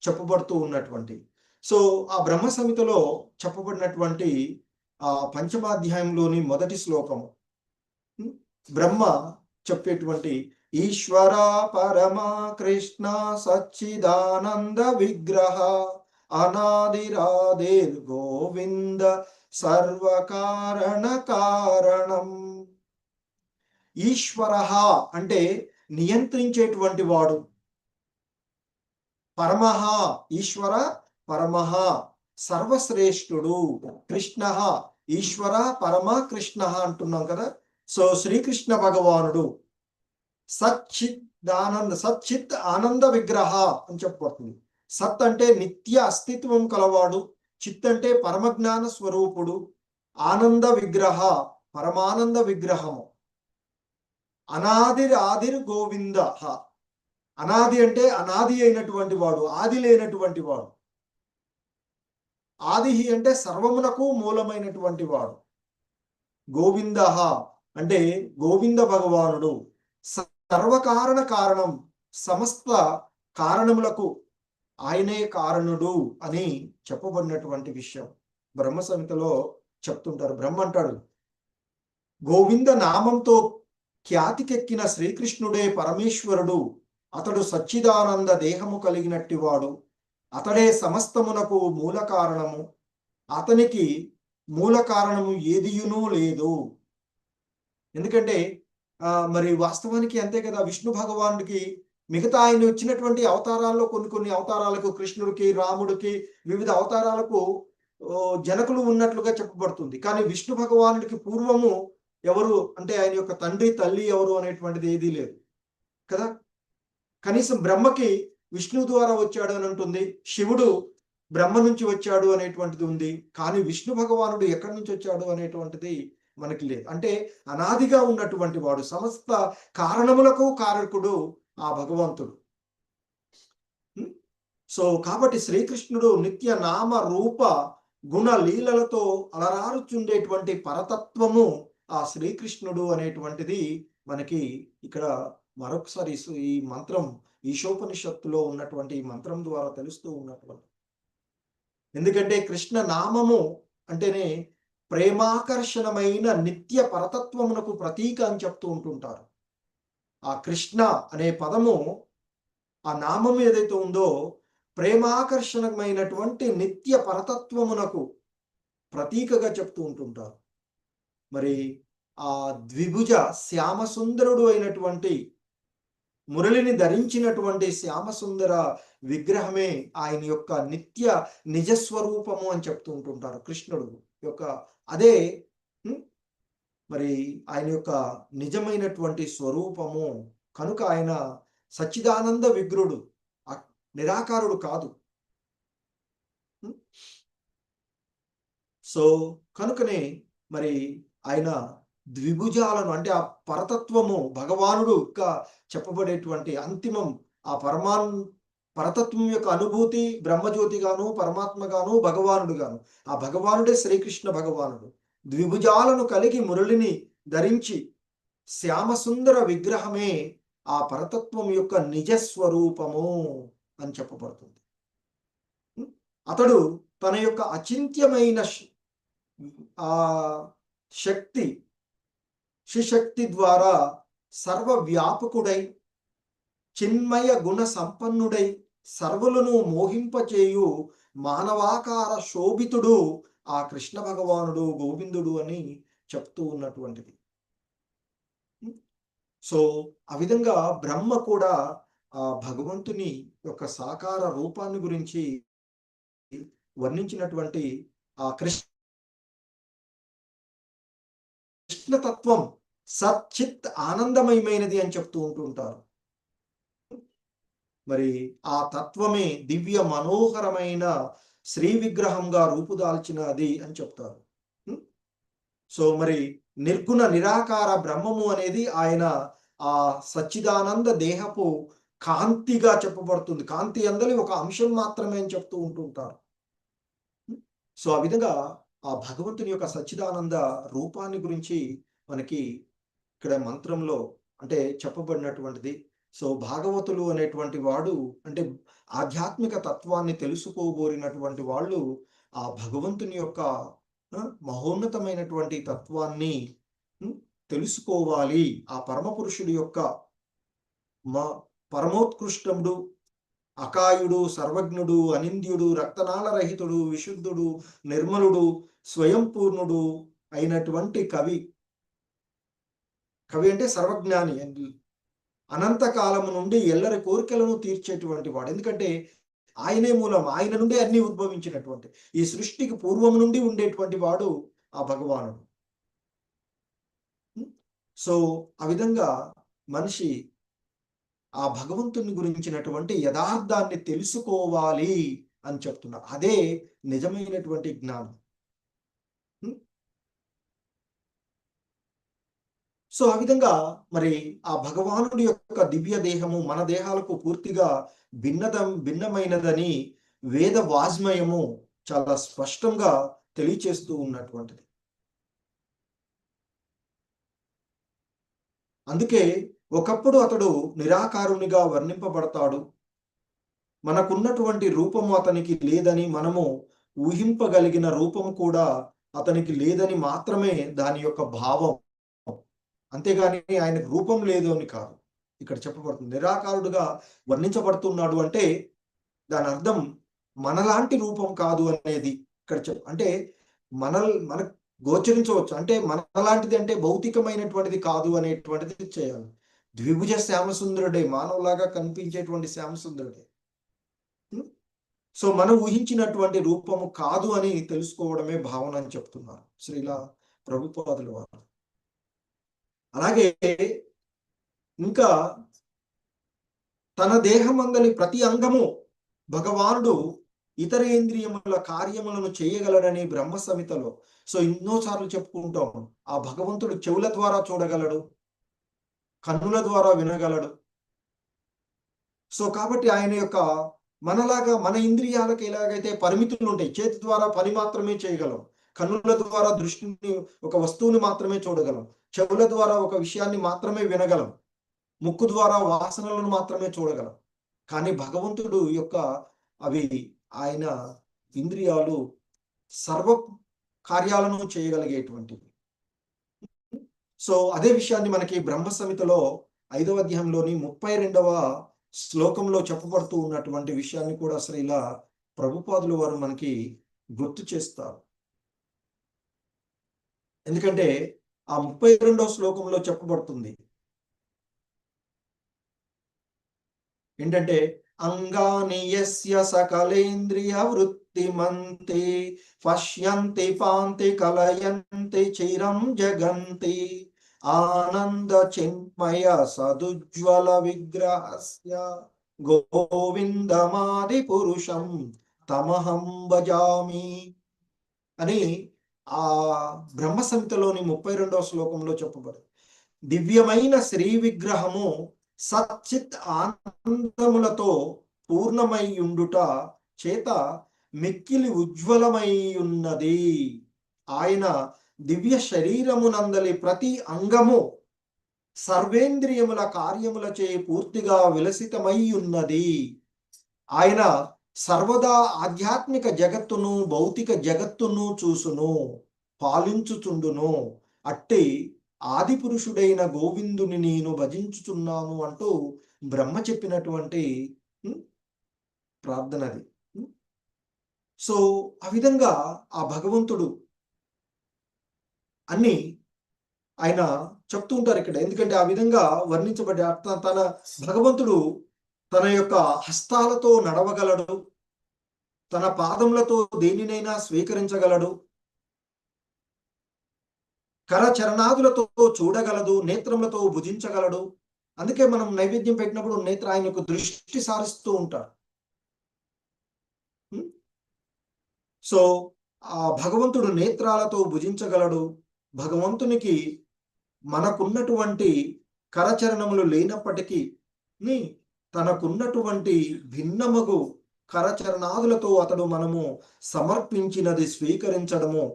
[SPEAKER 1] చెప్పబడుతూ ఉన్నటువంటి. సో ఆ బ్రహ్మ సంహితలో చెప్పబడినటువంటి ఆ పంచమాధ్యాయంలోని మొదటి శ్లోకము బ్రహ్మ చెప్పేటువంటి ఈశ్వర పరమా కృష్ణ సచ్చిదానంద విగ్రహ అనాదిరాదేర్ గోవింద సర్వకారణ కారణం. ఈశ్వర అంటే నియంత్రించేటువంటి వాడు, పరమః ఈశ్వర పరమః సర్వశ్రేష్ఠుడు, కృష్ణ ఈశ్వర పరమ కృష్ణ అంటున్నాం కదా. సో శ్రీకృష్ణ భగవానుడు సచ్చిత్ ఆనంద విగ్రహ అని చెప్పబడుతుంది. సత్ అంటే నిత్య అస్తిత్వం కలవాడు, చిత్ అంటే పరమజ్ఞాన స్వరూపుడు, ఆనంద విగ్రహ పరమానంద విగ్రహము, అనాదిర్ గోవింద. అనాది అంటే అనాది అయినటువంటి వాడు, ఆది లేనటువంటి వాడు. ఆది అంటే సర్వమునకు మూలమైనటువంటి వాడు. గోవింద అంటే గోవింద భగవానుడు, సర్వకారణ కారణం, సమస్త కారణములకు ఆయనే కారణుడు అని చెప్పబడినటువంటి విషయం బ్రహ్మ సంహితలో చెప్తుంటారు. బ్రహ్మ అంటాడు, గోవింద నామంతో ఖ్యాతికెక్కిన శ్రీకృష్ణుడే పరమేశ్వరుడు, అతడు సచ్చిదానంద దేహము కలిగినట్టి వాడు, అతడే సమస్తమునకు మూల కారణము, అతనికి మూల కారణము ఏదియునూ లేదు. ఎందుకంటే మరి వాస్తవానికి అంతే కదా, విష్ణు భగవానుడికి మిగతా ఆయన వచ్చినటువంటి అవతారాల్లో కొన్ని అవతారాలకు, కృష్ణుడికి, రాముడికి, వివిధ అవతారాలకు జనకులు ఉన్నట్లుగా చెప్పబడుతుంది. కానీ విష్ణు భగవానుడికి పూర్వము ఎవరు అంటే ఆయన యొక్క తండ్రి తల్లి ఎవరు అనేటువంటిది ఏదీ లేదు కదా. కనీసం బ్రహ్మకి విష్ణువు ద్వారా వచ్చాడు అని ఉంటుంది, శివుడు బ్రహ్మ నుంచి వచ్చాడు అనేటువంటిది ఉంది. కానీ విష్ణు భగవానుడు ఎక్కడి నుంచి వచ్చాడు అనేటువంటిది మనకి లేదు. అంటే అనాదిగా ఉన్నటువంటి వాడు, సమస్త కారణములకు కారకుడు ఆ భగవంతుడు. సో కాబట్టి శ్రీకృష్ణుడు నిత్య నామ రూప గుణ లీలలతో అలరారుచుండేటువంటి పరతత్వము ఆ శ్రీకృష్ణుడు అనేటువంటిది మనకి ఇక్కడ మరొకసారి ఈ మంత్రం ఈశోపనిషత్తులో ఉన్నటువంటి ఈ మంత్రం ద్వారా తెలుస్తూ ఉన్నటువంటి. ఎందుకంటే కృష్ణ నామము అంటేనే ప్రేమాకర్షణమైన నిత్య పరతత్వమునకు ప్రతీక అని చెప్తూ ఉంటుంటారు. ఆ కృష్ణ అనే పదము, ఆ నామం ఏదైతే ఉందో ప్రేమాకర్షణమైనటువంటి నిత్య పరతత్వమునకు ప్రతీకగా చెప్తూ ఉంటుంటారు. మరి ఆ ద్విభుజ శ్యామసుందరుడు అయినటువంటి, మురళిని ధరించినటువంటి శ్యామసుందర విగ్రహమే ఆయన యొక్క నిత్య నిజస్వరూపము అని చెప్తూ ఉంటుంటారు. కృష్ణుడు యొక్క అదే మరి ఆయన యొక్క నిజమైనటువంటి స్వరూపము. కనుక ఆయన సచ్చిదానంద విగ్రహుడు, నిరాకారుడు కాదు. సో కనుకనే మరి ఆయన ద్విభుజాలను అంటే ఆ పరతత్వము, భగవానుడు చెప్పబడేటువంటి అంతిమం ఆ పరతత్వం యొక్క అనుభూతి బ్రహ్మజ్యోతి గాను, పరమాత్మ గాను, భగవానుడు గాను. ఆ భగవానుడే శ్రీకృష్ణ భగవానుడు. ద్విభుజాలను కలిగి మురళిని ధరించి శ్యామసుందర విగ్రహమే ఆ పరతత్వం యొక్క నిజస్వరూపము అని చెప్పబడుతుంది. అతడు తన యొక్క అచింత్యమైన ఆ శక్తి, శిశక్తి ద్వారా సర్వవ్యాపకుడై, చిన్మయ గుణ సంపన్నుడై, సర్వులను మోహింపచేయు మానవాకార శోభితుడు ఆ కృష్ణ భగవానుడు, గోవిందుడు అని చెప్తూ ఉన్నటువంటిది. సో ఆ విధంగా బ్రహ్మ కూడా ఆ భగవంతుని యొక్క సాకార రూపాన్ని గురించి వర్ణించినటువంటి ఆ కృష్ణతత్వం సచ్చిత్ ఆనందమయమైనది అని చెప్తూ ఉంటుంటారు. మరి ఆ తత్వమే దివ్య మనోహరమైన శ్రీ విగ్రహంగా రూపుదాల్చినది అని చెప్తారు. సో మరి నిర్గుణ నిరాకార బ్రహ్మము అనేది ఆయన ఆ సచ్చిదానంద దేహపు కాంతిగా చెప్పబడుతుంది. కాంతి అందలి ఒక అంశం మాత్రమే అని చెప్తూ ఉంటుంటారు. సో ఆ విధంగా ఆ భగవంతుని యొక్క సచ్చిదానంద రూపాన్ని గురించి మనకి ఇక్కడ మంత్రంలో అంటే చెప్పబడినటువంటిది. సో భాగవతులు అనేటువంటి వాడు అంటే ఆధ్యాత్మిక తత్వాన్ని తెలుసుకోబోరినటువంటి వాళ్ళు ఆ భగవంతుని యొక్క మహోన్నతమైనటువంటి తత్వాన్ని తెలుసుకోవాలి. ఆ పరమ పురుషుడి యొక్క పరమోత్కృష్టముడు, అకాయుడు, సర్వజ్ఞుడు, అనింద్యుడు, రక్తనాళ రహితుడు, విశుద్ధుడు, నిర్మలుడు, స్వయంపూర్ణుడు అయినటువంటి కవి. కవి అంటే సర్వజ్ఞాని, అనంతకాలము నుండి ఎల్లరి కోరికలను తీర్చేటువంటి వాడు. ఎందుకంటే ఆయనే మూలం, ఆయన నుండి అన్ని ఉద్భవించినటువంటి, ఈ సృష్టికి పూర్వం నుండి ఉండేటువంటి వాడు ఆ భగవానుడు. సో ఆ విధంగా మనిషి ఆ భగవంతుని గురించినటువంటి యథార్థాన్ని తెలుసుకోవాలి అని చెప్తున్నారు. అదే నిజమైనటువంటి జ్ఞానం. సో ఆ విధంగా మరి ఆ భగవానుడి యొక్క దివ్య దేహము మన దేహాలకు పూర్తిగా భిన్నమైనదని వేద వాజ్మయము చాలా స్పష్టంగా తెలియచేస్తూ ఉన్నటువంటిది. అందుకే ఒకప్పుడు అతడు నిరాకారునిగా వర్ణింపబడతాడు. మనకున్నటువంటి రూపము అతనికి లేదని, మనము ఊహింపగలిగిన రూపం కూడా అతనికి లేదని మాత్రమే దాని యొక్క భావం. అంతేగాని ఆయన రూపం లేదు అని కాదు ఇక్కడ చెప్పబడుతుంది. నిరాకారుడుగా వర్ణించబడుతున్నాడు అంటే దాని అర్థం మనలాంటి రూపం కాదు అనేది ఇక్కడ అంటే మన గోచరించవచ్చు. అంటే మనలాంటిది అంటే భౌతికమైనటువంటిది కాదు అనేటువంటిది చేయాలి. ద్విభుజ శ్యామసుందరుడే, మానవులాగా కనిపించేటువంటి శ్యామసుందరుడే. సో మనం ఊహించినటువంటి రూపము కాదు అని తెలుసుకోవడమే భావన అని చెప్తున్నారు శ్రీలా ప్రభుపాదుల వారు. అలాగే ఇంకా తన దేహమందలి ప్రతి అంగము భగవానుడు ఇతరేంద్రియముల కార్యములను చేయగలడని బ్రహ్మ సంహితలో సో ఎన్నోసార్లు చెప్పుకుంటాం. ఆ భగవంతుడు చెవుల ద్వారా చూడగలడు, కన్నుల ద్వారా వినగలడు. సో కాబట్టి ఆయన యొక్క మనలాగా మన ఇంద్రియాలకు ఎలాగైతే పరిమితులు ఉంటాయి, చేతి ద్వారా పని మాత్రమే చేయగలం, కన్నుల ద్వారా దృష్టిని ఒక వస్తువుని మాత్రమే చూడగలం, చెవుల ద్వారా ఒక విషయాన్ని మాత్రమే వినగలం, ముక్కు ద్వారా వాసనలను మాత్రమే చూడగలం. కానీ భగవంతుడు యొక్క అవి ఆయన ఇంద్రియాలు సర్వ కార్యాలను చేయగలిగేటువంటివి. సో అదే విషయాన్ని మనకి బ్రహ్మ సంహితలో 5వ అధ్యాయంలోని 32వ శ్లోకంలో చెప్పబడుతూ ఉన్నటువంటి విషయాన్ని కూడా శ్రీలా ప్రభుపాదుల వారు మనకి గుర్తు చేస్తారు. ఎందుకంటే ఆ 32వ శ్లోకంలో చెప్పబడుతుంది ఏంటంటే అంగాని యస్య సకలేంద్రియ వృత్తిమంతి పశ్యంతి పాంతి కలయంతి చిరం జగంతి ఆనంద చిన్మయ సదుజ్వల విగ్రహస్య గోవిందమాది పురుషం తమహం భజామి అని ఆ బ్రహ్మ సంహితలోని 32వ శ్లోకంలో చెప్పబడింది. దివ్యమైన శ్రీ విగ్రహము సచ్చిత్ ఆనందములతో పూర్ణమై ఉండుట చేత మిక్కిలి ఉజ్వలమై ఉన్నది. ఆయన దివ్య శరీరమునందలి ప్రతి అంగము సర్వేంద్రియముల కార్యములచే పూర్తిగా విలసితమై ఉన్నది. ఆయన సర్వదా ఆధ్యాత్మిక జగత్తును భౌతిక జగత్తును చూసును, పాలించుచుండును. అట్టి ఆది పురుషుడైన గోవిందుని నేను భజించుచున్నాను అంటూ బ్రహ్మ చెప్పినటువంటి ప్రార్థనది. సో ఆ విధంగా ఆ భగవంతుడు అన్ని ఆయన చెప్తూ ఉంటారు ఇక్కడ. ఎందుకంటే ఆ విధంగా వర్ణించబడ్డ తన భగవంతుడు తన యొక్క హస్తాలతో నడవగలడు, తన పాదములతో దేనినైనా స్వీకరించగలడు, కరచరణాదులతో చూడగలదు, నేత్రములతో భుజించగలడు. అందుకే మనం నైవేద్యం పెట్టినప్పుడు ఆయనకు దృష్టి సారిస్తూ ఉంటారు. సో ఆ భగవంతుడు నేత్రాలతో భుజించగలడు. భగవంతునికి మనకున్నటువంటి కరచరణములు లేనప్పటికీ తనకున్నటువంటి భిన్నమగు కరచరణాదులతో అతడు మనము సమర్పించినది స్వీకరించడము,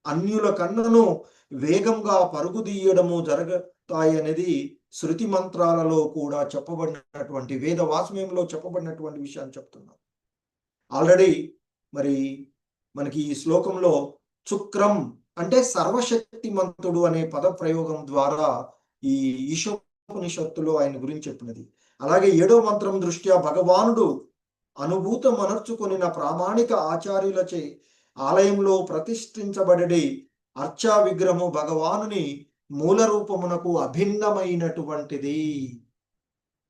[SPEAKER 1] అన్యుల కన్నను వేగంగా పరుగు తీయడము జరుగుతాయి అనేది శృతి మంత్రాలలో కూడా చెప్పబడినటువంటి వేద వాస్మయంలో చెప్పబడినటువంటి విషయాన్ని చెప్తున్నారు. ఆల్రెడీ మరి మనకి ఈ శ్లోకంలో చుక్రం అంటే సర్వశక్తిమంతుడు అనే పద ప్రయోగం ద్వారా ఈ ఈశోపనిషత్తులో ఆయన గురించి చెప్పినది. అలాగే 7వ మంత్రం దృష్ట్యా భగవానుడు అనుభూతం అనర్చుకొనిన ప్రామాణిక ఆచార్యులచే ఆలయంలో ప్రతిష్ఠించబడి అర్చా విగ్రహము భగవానుని మూల రూపమునకు అభిన్నమైనటువంటిది.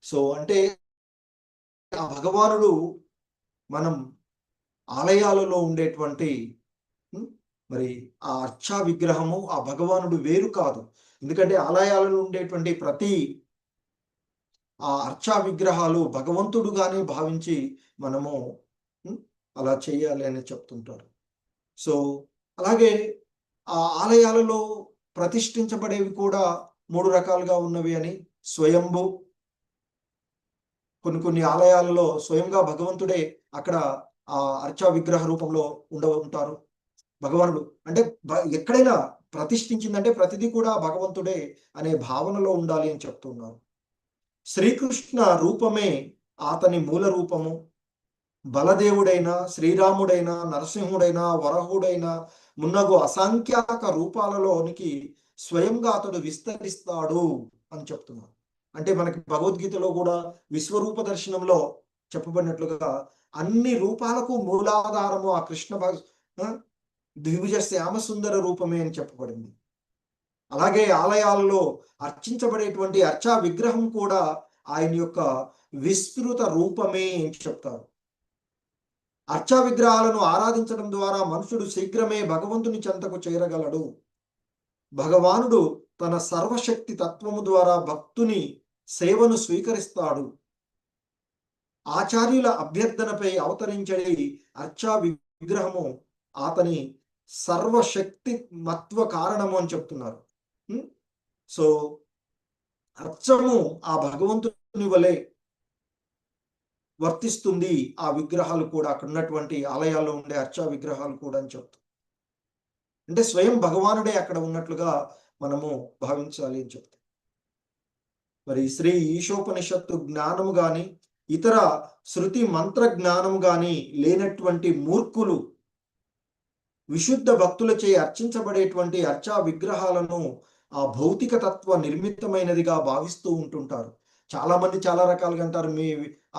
[SPEAKER 1] సో అంటే ఆ భగవానుడు మనం ఆలయాలలో ఉండేటువంటి మరి ఆ అర్చా విగ్రహము ఆ భగవానుడు వేరు కాదు. ఎందుకంటే ఆలయాలలో ఉండేటువంటి ప్రతి ఆ అర్చా విగ్రహాలు భగవంతుడుగానే భావించి మనము అలా చేయాలి అని చెప్తుంటారు. సో అలాగే ఆ ఆలయాలలో ప్రతిష్ఠించబడేవి కూడా 3 రకాలుగా ఉన్నవి అని, స్వయంభూ, కొన్ని ఆలయాలలో స్వయంగా భగవంతుడే అక్కడ ఆ అర్చా విగ్రహ రూపంలో ఉంటారు. భగవానుడు అంటే ఎక్కడైనా ప్రతిష్ఠించిందంటే ప్రతిదీ కూడా భగవంతుడే అనే భావనలో ఉండాలి అని చెప్తున్నారు. శ్రీకృష్ణ రూపమే అతని మూల రూపము. బలదేవుడైనా, శ్రీరాముడైనా, నరసింహుడైనా, వరహుడైనా మున్నగు అసంఖ్యాక రూపాలలోనికి స్వయంగా అతడు విస్తరిస్తాడు అని చెప్తున్నారు. అంటే మనకి భగవద్గీతలో కూడా విశ్వరూప దర్శనంలో చెప్పబడినట్లుగా అన్ని రూపాలకు మూలాధారము ఆ కృష్ణ ద్విభుజ శ్యామ సుందర రూపమే అని చెప్పబడింది. అలాగే ఆలయాలలో అర్చించబడేటువంటి అర్చా విగ్రహం కూడా ఆయన యొక్క విస్తృత రూపమే అని చెప్తారు. అర్చా విగ్రహాలను ఆరాధించడం ద్వారా మనుషుడు శీఘ్రమే భగవంతుని చెంతకు చేరగలడు. భగవానుడు తన సర్వశక్తి తత్వము ద్వారా భక్తుని సేవను స్వీకరిస్తాడు. ఆచార్యుల అభ్యర్థనపై అవతరించడి అర్చా విగ్రహము అతని సర్వశక్తి మత్వ కారణము అని చెప్తున్నారు. సో అర్చము ఆ భగవంతుని వలె వర్తిస్తుంది ఆ విగ్రహాలు కూడా, అక్కడ ఉన్నటువంటి ఆలయాల్లో ఉండే అర్చా విగ్రహాలు కూడా అని చెప్తారు. అంటే స్వయం భగవానుడే అక్కడ ఉన్నట్లుగా మనము భావించాలి అని చెప్తారు. మరి శ్రీ ఈశోపనిషత్తు జ్ఞానము గాని ఇతర శృతి మంత్ర జ్ఞానము గాని లేనటువంటి మూర్ఖులు విశుద్ధ భక్తులచే అర్చించబడేటువంటి అర్చా విగ్రహాలను ఆ భౌతిక తత్వ నిర్మితమైనదిగా భావిస్తూ ఉంటుంటారు. చాలా మంది చాలా రకాలుగా అంటారు, మీ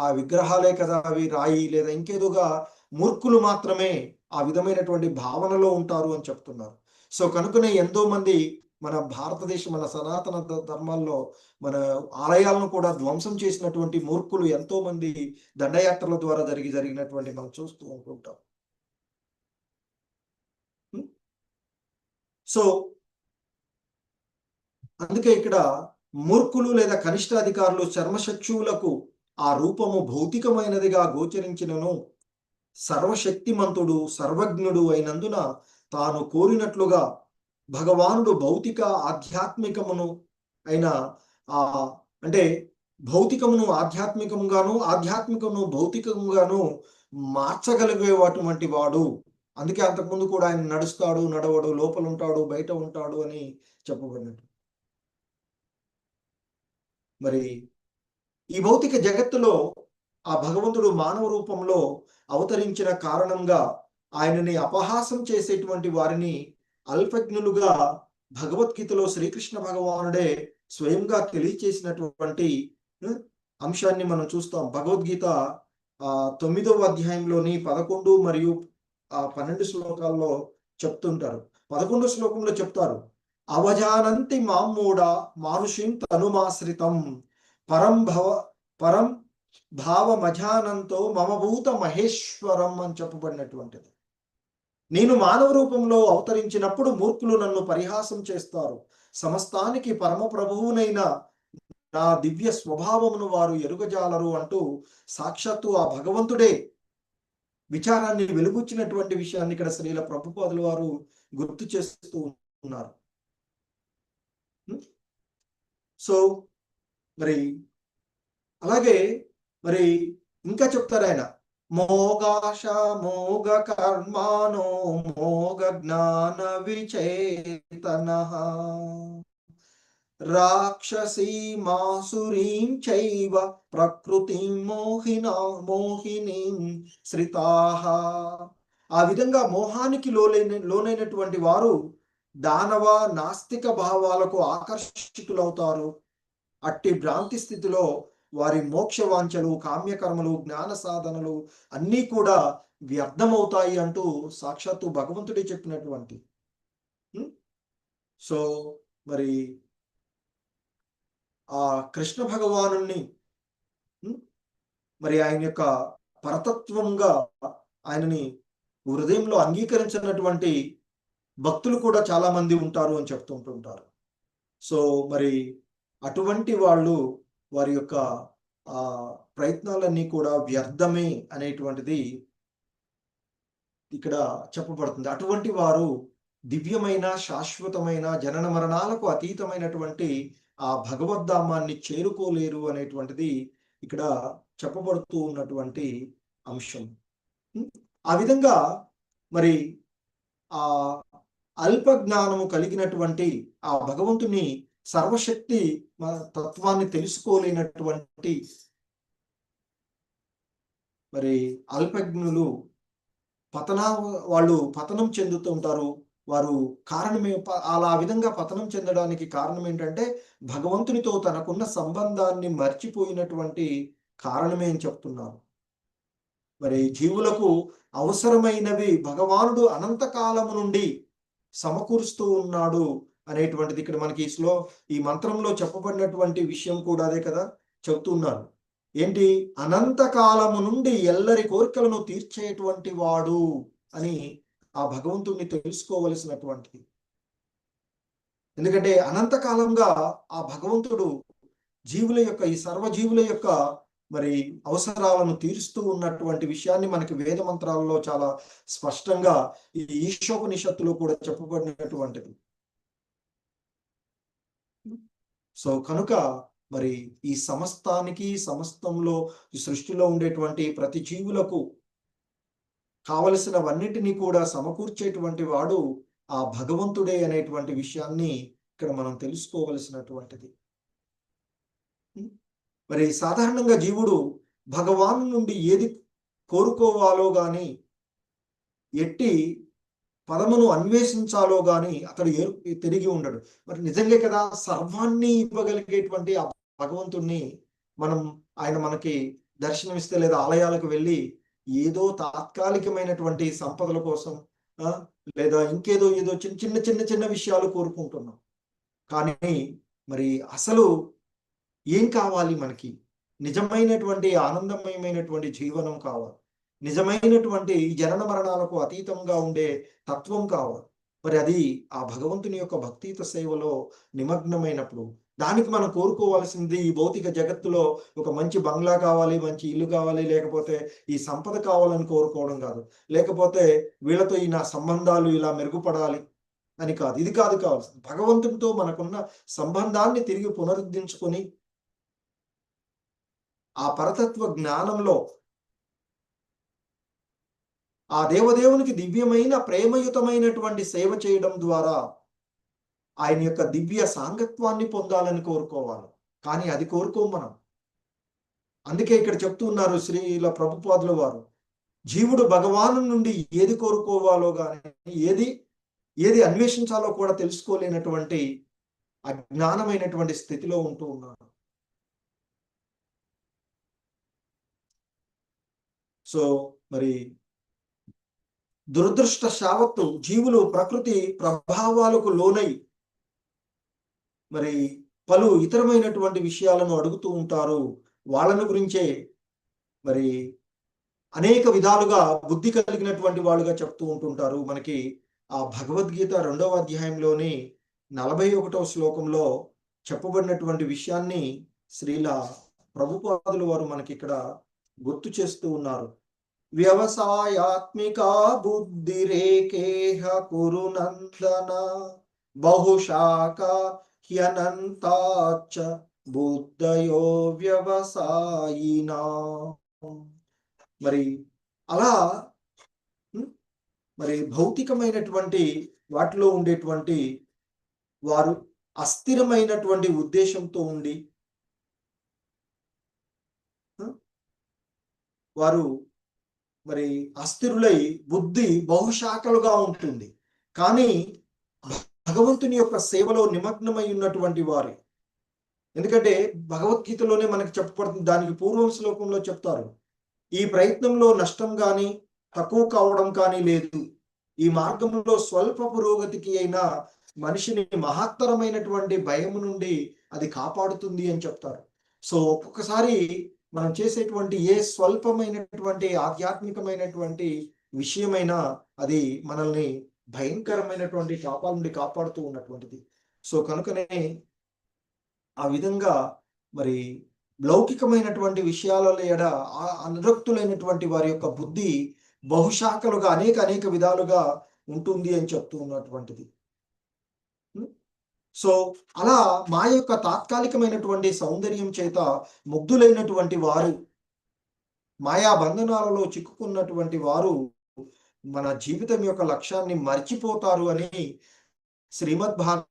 [SPEAKER 1] ఆ విగ్రహాలే కదా అవి రాయి లేదా ఇంకేదోగా. మూర్ఖులు మాత్రమే ఆ విధమైనటువంటి భావనలో ఉంటారు అని చెప్తున్నారు. సో కనుకనే ఎంతో మంది మన భారతదేశం, మన సనాతన ధర్మాల్లో మన ఆలయాలను కూడా ధ్వంసం చేసినటువంటి మూర్ఖులు ఎంతో మంది దండయాత్రల ద్వారా జరిగినటువంటి మనం చూస్తూ ఉంటుంటాం. సో అందుకే ఇక్కడ మూర్ఖులు లేదా కనిష్టాధికారులు చర్మచక్షువులకు ఆ రూపము భౌతికమైనదిగా గోచరించినను సర్వశక్తిమంతుడు సర్వజ్ఞుడు అయినందున తాను కోరినట్లుగా భగవానుడు భౌతిక ఆధ్యాత్మికమును అయిన అంటే భౌతికమును ఆధ్యాత్మికంగాను ఆధ్యాత్మికమును భౌతికంగాను మార్చగలిగేటువంటి వాడు. అందుకే అంతకుముందు కూడా ఆయన నడుస్తాడు, నడవడు, లోపల ఉంటాడు, బయట ఉంటాడు అని చెప్పబడినట్టు. మరి ఈ భౌతిక జగత్తులో ఆ భగవంతుడు మానవ రూపంలో అవతరించిన కారణంగా ఆయనని అపహాసం చేసేటువంటి వారిని అల్పజ్ఞులుగా భగవద్గీతలో శ్రీకృష్ణ భగవానుడే స్వయంగా తెలియచేసినటువంటి అంశాన్ని మనం చూస్తాం. భగవద్గీత 9వ అధ్యాయంలోని 11 మరియు 12 శ్లోకాల్లో చెప్తుంటారు. 11 శ్లోకంలో చెప్తారు, అవజానంతి మామూఢ మానుషిం తనుమాశ్రితం పరం భావమజానంతో మమభూత మహేశ్వరం అని చెప్పబడినటువంటిది. నేను మానవ రూపంలో అవతరించినప్పుడు మూర్ఖులు నన్ను పరిహాసం చేస్తారు. సమస్తానికి పరమ ప్రభువునైన నా దివ్య స్వభావమును వారు ఎరుగజాలరు అంటూ సాక్షాత్తు ఆ భగవంతుడే విచారాన్ని వెలుగుచ్చినటువంటి విషయాన్ని ఇక్కడ శ్రీల ప్రభుపాదుల వారు గుర్తు చేస్తూ ఉన్నారు. సో మరి అలాగే మరి ఇంకా చెప్తారు ఆయన, మోగాశ మోగ కర్మాణో మోగ జ్ఞాన విచేతనః రాక్షసీమాసురీం చైవ ప్రకృతిం మోహినీం శ్రితాః. ఆ విధంగా మోహానికి లోనైనటువంటి వారు దానవ నాస్తిక భావాలకు ఆకర్షితులవుతారు. అట్టి భ్రాంతి స్థితిలో వారి మోక్షవాంఛలు, కామ్యకర్మలు, జ్ఞాన సాధనలు అన్నీ కూడా వ్యర్థమవుతాయి అంటూ సాక్షాత్తు భగవంతుడే చెప్పినటువంటి. సో మరి ఆ కృష్ణ భగవానుణ్ణి మరి ఆయన యొక్క పరతత్వంగా ఆయనని హృదయంలో అంగీకరించినటువంటి భక్తులు కూడా చాలా మంది ఉంటారు అని చెప్తుంటుంటారు. సో మరి అటువంటి వాళ్ళు వారి యొక్క ఆ ప్రయత్నాలన్నీ కూడా వ్యర్థమే అనేటువంటిది ఇక్కడ చెప్పబడుతుంది. అటువంటి వారు దివ్యమైన, శాశ్వతమైన, జనన మరణాలకు అతీతమైనటువంటి ఆ భగవద్ధామాన్ని చేరుకోలేరు అనేటువంటిది ఇక్కడ చెప్పబడుతూ ఉన్నటువంటి అంశం. ఆ విధంగా మరి ఆ అల్ప జ్ఞానము కలిగినటువంటి ఆ భగవంతుని సర్వశక్తి తత్వాన్ని తెలుసుకోలేనటువంటి మరి అల్పజ్ఞులు వాళ్ళు పతనం చెందుతూ ఉంటారు. వారు కారణమే అలా విధంగా పతనం చెందడానికి కారణం ఏంటంటే భగవంతునితో తనకున్న సంబంధాన్ని మర్చిపోయినటువంటి కారణమే అని చెప్తున్నారు. మరి జీవులకు అవసరమైనవి భగవానుడు అనంతకాలము నుండి సమకూరుస్తూ ఉన్నాడు అనేటువంటిది ఇక్కడ మనకి ఈ మంత్రంలో చెప్పబడినటువంటి విషయం కూడా అదే కదా చెప్తున్నారు. ఏంటి? అనంతకాలము నుండి ఎల్లరి కోరికలను తీర్చేటువంటి వాడు అని ఆ భగవంతుడిని తెలుసుకోవలసినటువంటిది. ఎందుకంటే అనంతకాలంగా ఆ భగవంతుడు జీవుల యొక్క, ఈ సర్వజీవుల యొక్క మరి అవసరాలను తీరుస్తూ ఉన్నటువంటి విషయాన్ని మనకి వేద మంత్రాలలో చాలా స్పష్టంగా ఈ ఈశోపనిషత్తులో కూడా చెప్పబడినటువంటిది. సో కనుక మరి ఈ సమస్తానికి, సమస్తంలో ఈ సృష్టిలో ఉండేటువంటి ప్రతి జీవులకు కావలసినవన్నిటినీ కూడా సమకూర్చేటువంటి వాడు ఆ భగవంతుడే అనేటువంటి విషయాన్ని ఇక్కడ మనం తెలుసుకోవలసినటువంటిది. మరి సాధారణంగా జీవుడు భగవాను నుండి ఏది కోరుకోవాలో గాని, ఎట్టి పదమును అన్వేషించాలో గాని అతడు తిరిగి ఉండడు. మరి నిజంగా కదా సర్వాన్ని ఇవ్వగలిగేటువంటి ఆ భగవంతుణ్ణి ఆయన మనకి దర్శనమిస్తే లేదా ఆలయాలకు వెళ్ళి ఏదో తాత్కాలికమైనటువంటి సంపదల కోసం లేదా ఇంకేదో ఏదో చిన్న చిన్న చిన్న విషయాలు కోరుకుంటున్నాం. కానీ మరి అసలు ఏం కావాలి? మనకి నిజమైనటువంటి ఆనందమయమైనటువంటి జీవనం కావాలి. నిజమైనటువంటి జనన మరణాలకు అతీతంగా ఉండే తత్వం కావాలి. మరి అది ఆ భగవంతుని యొక్క భక్తియుత సేవలో నిమగ్నమైనప్పుడు దానికి మనం కోరుకోవాల్సింది ఈ భౌతిక జగత్తులో ఒక మంచి బంగ్లా కావాలి, మంచి ఇల్లు కావాలి, లేకపోతే ఈ సంపద కావాలని కోరుకోవడం కాదు, లేకపోతే వీళ్ళతో ఈ నా సంబంధాలు ఇలా మెరుగుపడాలి అని కాదు. ఇది కాదు కావాల్సింది. భగవంతునితో మనకున్న సంబంధాన్ని తిరిగి పునరుద్ధరించుకొని ఆ పరతత్వ జ్ఞానంలో ఆ దేవదేవునికి దివ్యమైన ప్రేమయుతమైనటువంటి సేవ చేయడం ద్వారా ఆయన యొక్క దివ్య సాంగత్వాన్ని పొందాలని కోరుకోవాలి. కానీ అది కోరుకోం మనం. అందుకే ఇక్కడ చెప్తున్నారు శ్రీల ప్రభుపాదుల వారు, జీవుడు భగవాను నుండి ఏది కోరుకోవాలో కానీ ఏది అన్వేషించాలో కూడా తెలుసుకోలేనటువంటి అజ్ఞానమైనటువంటి స్థితిలో ఉంటూ ఉన్నారు. సో మరి దురదృష్ట శావత్తు జీవులు ప్రకృతి ప్రభావాలకు లోనై మరి పలు ఇతరమైనటువంటి విషయాలను అడుగుతూ ఉంటారు. వాళ్ళను గురించే మరి అనేక విధాలుగా బుద్ధి కలిగినటువంటి వాళ్ళుగా చెప్తూ ఉంటుంటారు. మనకి ఆ భగవద్గీత 2వ అధ్యాయంలోని 41వ శ్లోకంలో చెప్పబడినటువంటి విషయాన్ని శ్రీల ప్రభుపాదుల వారు మనకి ఇక్కడ గుర్తు చేస్తూ ఉన్నారు. వ్యవసాయాత్మిక బుద్ధిరేకేహ కురునందన బహుశాఖ హ్యనంతాచ బుద్ధయో వ్యవసాయినా. మరి అలా మరి భౌతికమైనటువంటి వాటిలో ఉండేటువంటి వారు అస్థిరమైనటువంటి ఉద్దేశంతో ఉండి వారు మరి అస్థిరులై బుద్ధి బహుశాఖలుగా ఉంటుంది. కానీ భగవంతుని యొక్క సేవలో నిమగ్నమై ఉన్నటువంటి వారు, ఎందుకంటే భగవద్గీతలోనే మనకి చెప్పబడుతుంది, దానికి పూర్వం శ్లోకంలో చెప్తారు, ఈ ప్రయత్నంలో నష్టం కానీ తక్కువ కావడం కానీ లేదు, ఈ మార్గంలో స్వల్ప పురోగతికి అయినా మనిషిని మహత్తరమైనటువంటి భయం నుండి అది కాపాడుతుంది అని చెప్తారు. సో ఒక్కొక్కసారి మనం చేసేటువంటి ఏ స్వల్పమైనటువంటి ఆధ్యాత్మికమైనటువంటి విషయమైనా అది మనల్ని భయంకరమైనటువంటి పాపాల నుండి కాపాడుతూ ఉన్నటువంటిది. సో కనుకనే ఆ విధంగా మరి లౌకికమైనటువంటి విషయాలలో ఎడ అనురక్తులైనటువంటి వారి యొక్క బుద్ధి బహుశాఖలుగా అనేక విధాలుగా ఉంటుంది అని చెప్తూ ఉన్నటువంటిది. సో అలా మా యొక్క తాత్కాలికమైనటువంటి సౌందర్యం చేత ముగ్ధులైనటువంటి వారు, మాయా బంధనాలలో చిక్కుకున్నటువంటి వారు మన జీవితం యొక్క లక్ష్యాన్ని మర్చిపోతారు అని శ్రీమద్ భాగవతం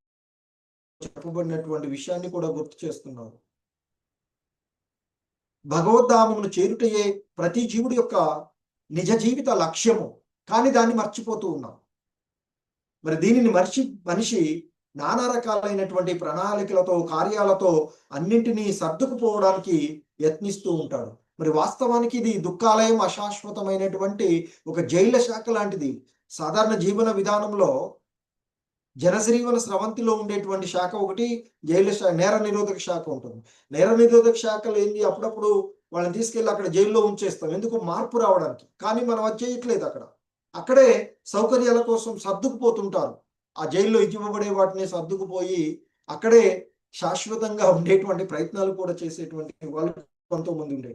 [SPEAKER 1] చెప్పబడినటువంటి విషయాన్ని కూడా గుర్తు చేస్తున్నారు. భగవద్ధామమును చేరుటయే ప్రతి జీవుడి యొక్క నిజ జీవిత లక్ష్యము, కానీ దాన్ని మర్చిపోతూ ఉన్నాం. మరి దీనిని మనిషి నానా రకాలైనటువంటి ప్రణాళికలతో కార్యాలతో అన్నింటినీ సర్దుకుపోవడానికి యత్నిస్తూ ఉంటాడు. మరి వాస్తవానికి ఇది దుఃఖాలయం, అశాశ్వతమైనటువంటి ఒక జైల శాఖ లాంటిది. సాధారణ జీవన విధానంలో జనశ్రీవన స్రవంతిలో ఉండేటువంటి శాఖ ఒకటి జైలు నేర నిరోధక శాఖ ఉంటుంది. నేర నిరోధక శాఖలు ఏంది, అప్పుడప్పుడు వాళ్ళని తీసుకెళ్ళి అక్కడ జైల్లో ఉంచేస్తాం, ఎందుకు మార్పు రావడానికి. కానీ మనం అది చేయట్లేదు. అక్కడే సౌకర్యాల కోసం సర్దుకుపోతుంటారు. ఆ జైల్లో ఇవ్వబడే వాటిని సర్దుకుపోయి అక్కడే శాశ్వతంగా ఉండేటువంటి ప్రయత్నాలు కూడా చేసేటువంటి వాళ్ళు కొంతమంది ఉండే.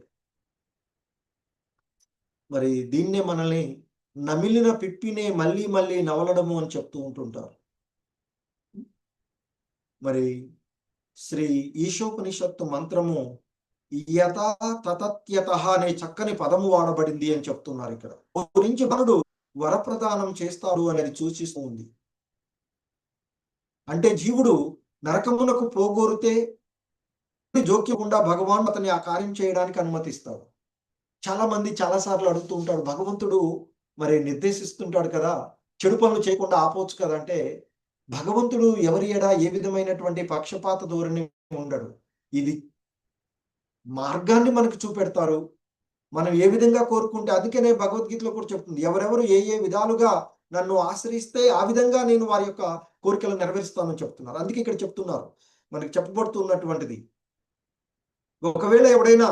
[SPEAKER 1] మరి దీన్నే మనల్ని నమిలిన పిప్పినే మళ్ళీ మళ్ళీ నవలడము అని చెప్తూ ఉంటుంటారు. మరి శ్రీ ఈశోపనిషత్తు మంత్రము యత తతత్యత అనే చక్కని పదము వాడబడింది అని చెప్తున్నారు. ఇక్కడ గురించి భగవానుడు వరప్రదానం చేస్తాడు అనేది సూచిస్తూ ఉంది. అంటే జీవుడు నరకమునకు పోగోరితే జోక్యకుండా భగవాన్ అతన్ని ఆ కార్యం చేయడానికి అనుమతిస్తాడు. చాలా మంది చాలాసార్లు అడుగుతూ ఉంటాడు, భగవంతుడు మరి నిర్దేశిస్తుంటాడు కదా, చెడు పనులు చేయకుండా ఆపవచ్చు కదా అంటే, భగవంతుడు ఎవరి ఎడా ఏ విధమైనటువంటి పక్షపాత ధోరణి ఉండడు. ఇది మార్గాన్ని మనకు చూపెడతారు, మనం ఏ విధంగా కోరుకుంటే. అందుకనే భగవద్గీతలో కూడా చెప్తుంది, ఎవరెవరు ఏ విధాలుగా నన్ను ఆశ్రయిస్తే ఆ విధంగా నేను వారి యొక్క కోరికలు నెరవేరుస్తానని చెప్తున్నారు. అందుకే ఇక్కడ చెప్తున్నారు, మనకి చెప్పబడుతున్నటువంటిది, ఒకవేళ ఎవడైనా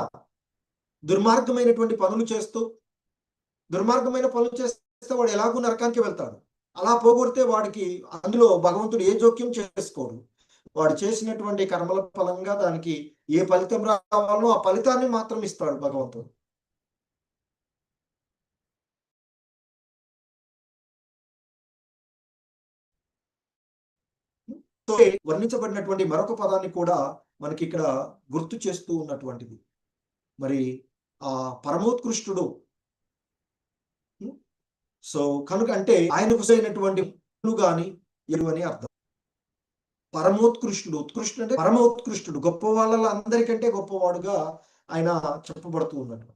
[SPEAKER 1] దుర్మార్గమైనటువంటి పనులు చేస్తూ వాడు ఎలాగూ నరకానికి వెళ్తాడు. అలా పోగొడితే వాడికి అందులో భగవంతుడు ఏ జోక్యం చేసుకోడు. వాడు చేసినటువంటి కర్మల ఫలంగా దానికి ఏ ఫలితం రావాలో ఆ ఫలితాన్ని మాత్రం ఇస్తాడు భగవంతుడు. వర్ణించబడినటువంటి మరొక పదాన్ని కూడా మనకి ఇక్కడ గుర్తు చేస్తూ ఉన్నటువంటిది. మరి ఆ పరమోత్కృష్టుడు, సో కనుక అంటే ఆయనకు అయినటువంటి గాని ఎరువు అని అర్థం. పరమోత్కృష్టుడు, ఉత్కృష్టుడు అంటే పరమోత్కృష్టుడు, గొప్ప వాళ్ళ అందరికంటే గొప్పవాడుగా ఆయన చెప్పబడుతూ ఉన్నట్టు.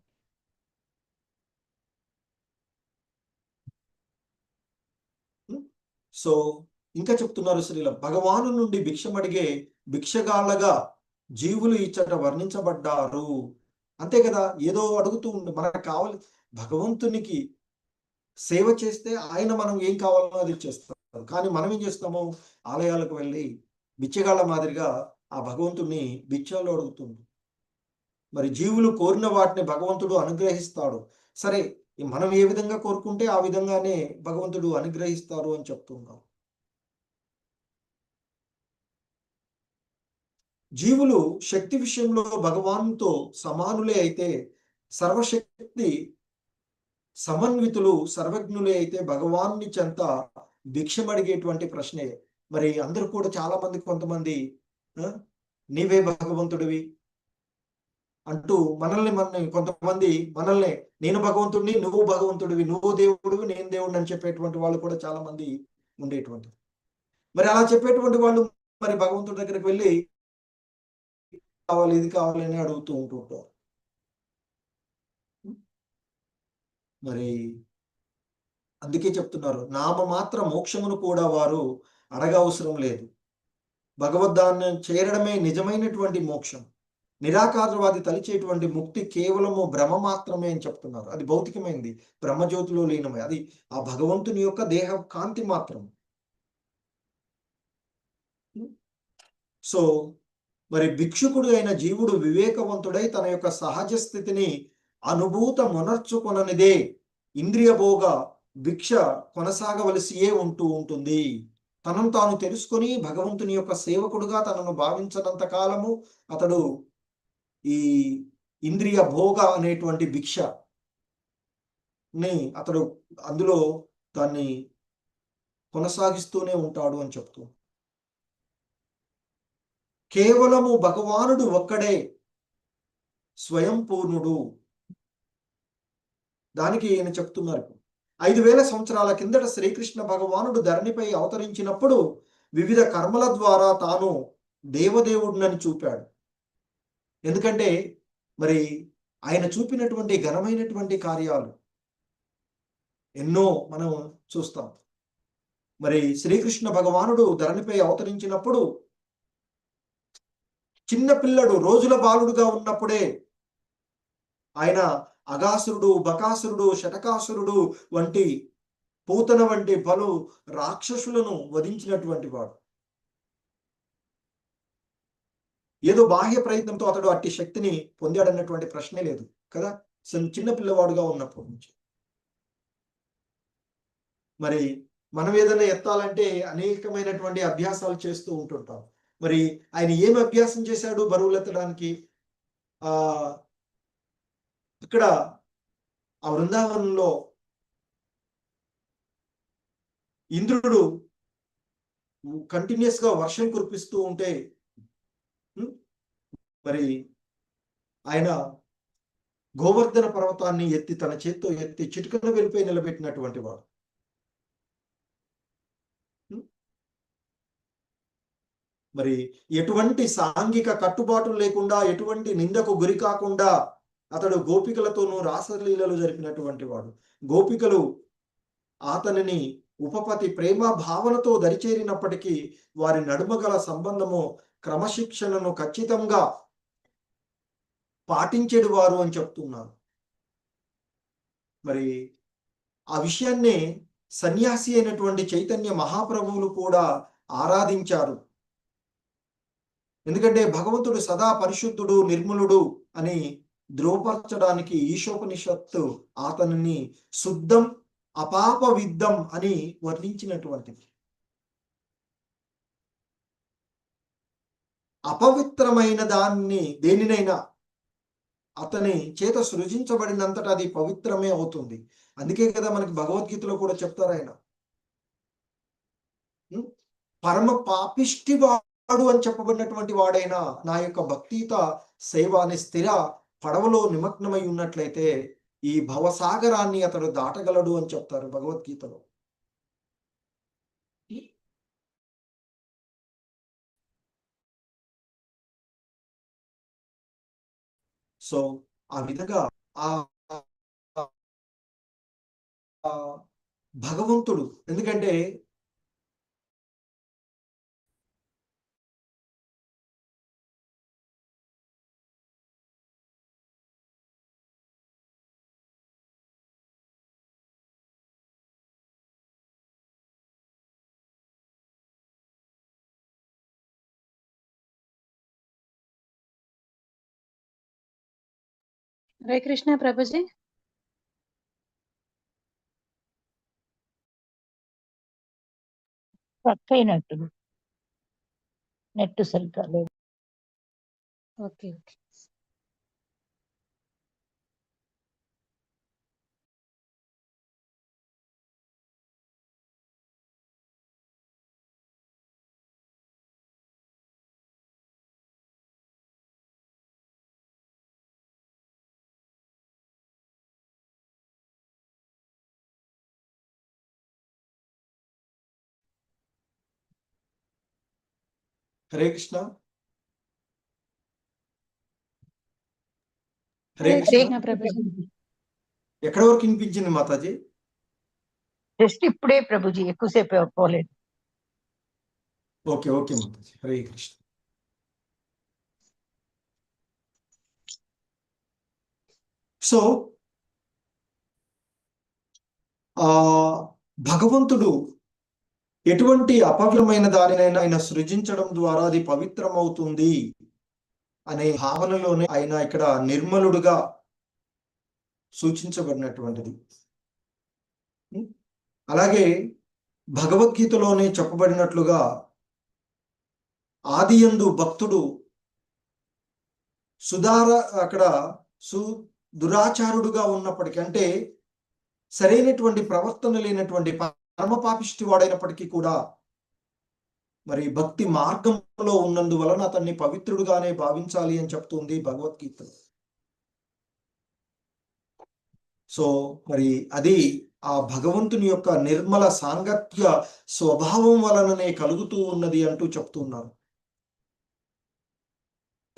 [SPEAKER 1] సో ఇంకా చెప్తున్నారు శ్రీల, భగవాను నుండి భిక్షమడిగే భిక్షగాళ్ళగా జీవులు ఇచ్చట వర్ణించబడ్డారు. అంతే కదా, ఏదో అడుగుతూ ఉండి మనకు కావాలి. భగవంతునికి సేవ చేస్తే ఆయన మనం ఏం కావాలో అది చేస్తాం. కానీ మనం ఏం చేస్తాము, ఆలయాలకు వెళ్ళి బిచ్చగాళ్ళ మాదిరిగా ఆ భగవంతుడిని బిచ్చాలు అడుగుతుంది. మరి జీవులు కోరిన వాటిని భగవంతుడు అనుగ్రహిస్తాడు. సరే, మనం ఏ విధంగా కోరుకుంటే ఆ విధంగానే భగవంతుడు అనుగ్రహిస్తారు అని చెప్తున్నాం. జీవులు శక్తి విషయంలో భగవానుతో సమానులే అయితే, సర్వశక్తి సమన్వితులు సర్వజ్ఞులే అయితే భగవాన్ని చెంత భిక్షమడిగేటువంటి ప్రశ్నే. మరి అందరూ కూడా చాలా మంది, కొంతమంది నీవే భగవంతుడివి అంటూ మనల్ని కొంతమంది మనల్ని నేను భగవంతుడిని, నువ్వు భగవంతుడివి, నువ్వు దేవుడివి, నేను దేవుడిని అని చెప్పేటువంటి వాళ్ళు కూడా చాలా మంది ఉండేటువంటి. మరి అలా చెప్పేటువంటి వాళ్ళు మరి భగవంతుడి దగ్గరికి వెళ్ళి కావాలి, ఇది కావాలి అని అడుగుతూ ఉంటుంటారు. మరి అందుకే చెప్తున్నారు, నామమాత్ర మోక్షమును కూడా వారు అడగవసరం లేదు. భగవద్ధాన్ని చేరడమే నిజమైనటువంటి మోక్షం. నిరాకారవాది తలిచేటువంటి ముక్తి కేవలము భ్రమ మాత్రమే అని చెప్తున్నారు. అది భౌతికమైంది, బ్రహ్మజ్యోతిలో లీనమే. అది ఆ భగవంతుని యొక్క దేహ కాంతి మాత్రం. సో మరి భిక్షుకుడు అయిన జీవుడు వివేకవంతుడై తన యొక్క సహజ స్థితిని అనుభూతమునర్చుకొననిదే ఇంద్రియ భోగ భిక్ష కొనసాగవలసియే ఉంటుంది. తనను తాను తెలుసుకొని భగవంతుని యొక్క సేవకుడుగా తనను భావించనంత కాలము అతడు ఈ ఇంద్రియ భోగ అనేటువంటి భిక్షని అతడు అందులో దాన్ని కొనసాగిస్తూనే ఉంటాడు అని చెప్తూ, కేవలము భగవానుడు ఒక్కడే స్వయం పూర్ణుడు. దానికి ఈయన చెప్తున్నారు, 5000 సంవత్సరాల కిందట శ్రీకృష్ణ భగవానుడు ధరణిపై అవతరించినప్పుడు వివిధ కర్మల ద్వారా తాను దేవదేవుడినని చూపాడు. ఎందుకంటే మరి ఆయన చూపినటువంటి ఘనమైనటువంటి కార్యాలు ఎన్నో మనం చూస్తాం. మరి శ్రీకృష్ణ భగవానుడు ధరణిపై అవతరించినప్పుడు చిన్న పిల్లడు, రోజుల బాలుడుగా ఉన్నప్పుడే ఆయన అగాసురుడు, బకాసురుడు, శటకాసురుడు వంటి, పూతన వంటి పలు రాక్షసులను వధించినటువంటి వాడు. ఏదో బాహ్య ప్రయత్నంతో అతడు అట్టి శక్తిని పొందాడన్నటువంటి ప్రశ్నే లేదు కదా, చిన్న పిల్లవాడుగా ఉన్నప్పటి నుంచి. మరి మనం ఏదైనా ఎత్తాలంటే అనేకమైనటువంటి అభ్యాసాలు చేస్తూ ఉంటుంటాం. మరి ఆయన ఏం అభ్యాసం చేశాడు బరువులు ఎత్తడానికి? ఇక్కడ ఆ బృందావనంలో ఇంద్రుడు కంటిన్యూస్ గా వర్షం కురిపిస్తూ ఉంటే మరి ఆయన గోవర్ధన పర్వతాన్ని ఎత్తి తన చేత్తో ఎత్తి చిటికన వెళ్ళిపోయి నిలబెట్టినటువంటి వాడు. మరి ఎటువంటి సాంఘిక కట్టుబాట్లు లేకుండా, ఎటువంటి నిందకు గురి కాకుండా అతడు గోపికలతోనూ రాసలీలలు జరిపినటువంటి వాడు. గోపికలు అతనిని ఉపపతి ప్రేమ భావనతో దరిచేరినప్పటికీ వారి నడుమ గల సంబంధము క్రమశిక్షణను ఖచ్చితంగా పాటించేడు వారు అని చెప్తున్నారు. మరి ఆ విషయాన్ని సన్యాసి అయినటువంటి చైతన్య మహాప్రభువులు కూడా ఆరాధించారు. ఎందుకంటే భగవంతుడు సదా పరిశుద్ధుడు, నిర్మలుడు అని ధృవపరచడానికి ఈశోపనిషత్తు అతనిని శుద్ధం అపాప విద్ధం అని వర్ణించినటువంటిది. అపవిత్రమైన దాన్ని దేనినైనా అతని చేత సృజించబడినంతటా అది పవిత్రమే అవుతుంది. అందుకే కదా మనకి భగవద్గీతలో కూడా చెప్తారు ఆయన పరమ పాపిష్టి వాడు అని చెప్పబడినటువంటి వాడైనా నా యొక్క భక్తిత సేవ అనే స్థిర పడవలో నిమగ్నమై ఉన్నట్లయితే ఈ భవసాగరాన్ని అతడు దాటగలడు అని చెప్తారు భగవద్గీతలో. సో ఆ విధంగా ఆ భగవంతుడు, ఎందుకంటే
[SPEAKER 2] హరే కృష్ణ ప్రభుజీ.
[SPEAKER 4] పక్క అయినట్టు నెట్ సరిగ్గా లేదు.
[SPEAKER 2] Okay okay.
[SPEAKER 1] హరే కృష్ణ. హరే
[SPEAKER 2] హరే
[SPEAKER 1] కృష్ణ.
[SPEAKER 2] కృష్ణ ప్రభుజీ.
[SPEAKER 1] ఎక్కడి వరకు వినిపించింది మాతాజీ?
[SPEAKER 6] జస్ట్ ఇప్పుడే ప్రభుజీ, ఎక్కువసేపు పోలేదు.
[SPEAKER 1] Okay okay Mataji. Hare Krishna. So భగవంతుడు ఎటువంటి అపవిత్రమైన దానినైనా ఆయన సృజించడం ద్వారా అది పవిత్రమవుతుంది అనే భావనలోనే ఆయన ఇక్కడ నిర్మలుడుగా సూచించబడినటువంటిది. అలాగే భగవద్గీతలోనే చెప్పబడినట్లుగా ఆదియందు భక్తుడు అక్కడ దురాచారుడుగా ఉన్నప్పటికీ, అంటే సరైనటువంటి ప్రవర్తన లేనటువంటి పరమ పాపిష్టి వాడైనప్పటికీ కూడా మరి భక్తి మార్గంలో ఉన్నందువలన అతన్ని పవిత్రుడుగానే భావించాలి అని చెప్తుంది భగవద్గీత. సో మరి అది ఆ భగవంతుని యొక్క నిర్మల సాంగత్య స్వభావం వలననే కలుగుతూ ఉన్నది అంటూ చెప్తున్నారు.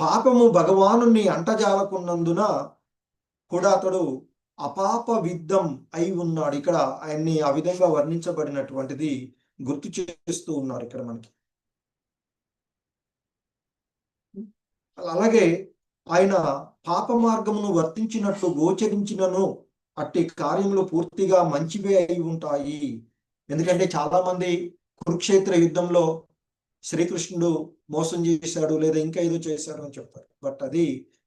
[SPEAKER 1] పాపము భగవానుని అంటజాలకున్నందున కూడా అతడు అపాప విద్ధం అయి ఉన్నాడు. ఇక్కడ ఆయన్ని ఆ విధంగా వర్ణించబడినటువంటిది గుర్తు చేస్తూ ఉన్నారు ఇక్కడ మనకి. అలాగే ఆయన పాప మార్గమును వర్తించినట్లు గోచరించినను అట్టి కార్యములు పూర్తిగా మంచివే అయి ఉంటాయి. ఎందుకంటే చాలా మంది కురుక్షేత్ర యుద్ధంలో శ్రీకృష్ణుడు మోసం చేశాడు లేదా ఇంకా ఏదో చేశాడు అని చెప్తారు. బట్ అది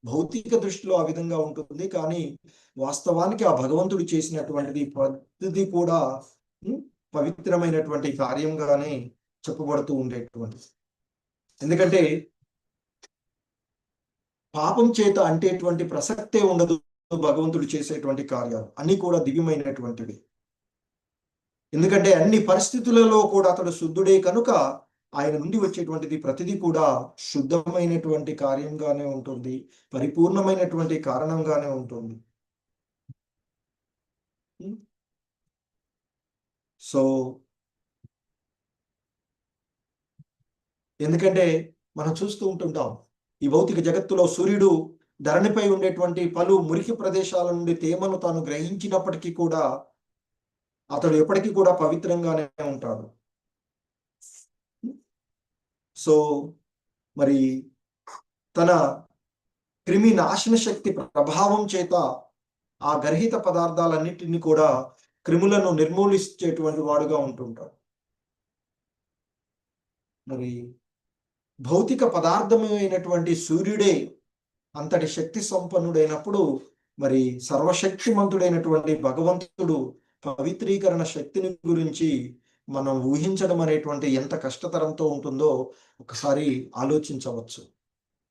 [SPEAKER 1] భౌతిక దృష్టిలో ఆ విధంగా ఉంటుంది. కానీ వాస్తవానికి ఆ భగవంతుడు చేసినటువంటిది ప్రతిదీ కూడా పవిత్రమైనటువంటి కార్యంగానే చెప్పబడుతూ ఉండేటువంటిది. ఎందుకంటే పాపం చేత అంటేటువంటి ప్రసక్తే ఉండదు. భగవంతుడు చేసేటువంటి కార్యాలు అన్ని కూడా దివ్యమైనటువంటివి. ఎందుకంటే అన్ని పరిస్థితులలో కూడా అతడు శుద్ధుడే కనుక ఆయన నుండి వచ్చేటువంటిది ప్రతిదీ కూడా శుద్ధమైనటువంటి కార్యంగానే ఉంటుంది, పరిపూర్ణమైనటువంటి కారణంగానే ఉంటుంది. సో ఎందుకంటే మనం చూస్తూ ఉంటుంటాం ఈ భౌతిక జగత్తులో సూర్యుడు ధరణిపై ఉండేటువంటి పలు మురికి ప్రదేశాల నుండి తేమను తాను గ్రహించినప్పటికీ కూడా అతడు ఎప్పటికీ కూడా పవిత్రంగానే ఉంటాడు. సో మరి తన క్రిమి నాశన శక్తి ప్రభావం చేత ఆ గర్హిత పదార్థాలన్నిటిని కూడా క్రిములను నిర్మూలించేటువంటి వాడుగా ఉంటుంటాడు. మరి భౌతిక పదార్థమైనటువంటి సూర్యుడే అంతటి శక్తి సంపన్నుడైనప్పుడు మరి సర్వశక్తిమంతుడైనటువంటి భగవంతుడు పవిత్రీకరణ శక్తిని గురించి మనం ఊహించడం అనేటువంటి ఎంత కష్టతరంతో ఉంటుందో ఒకసారి ఆలోచించవచ్చు.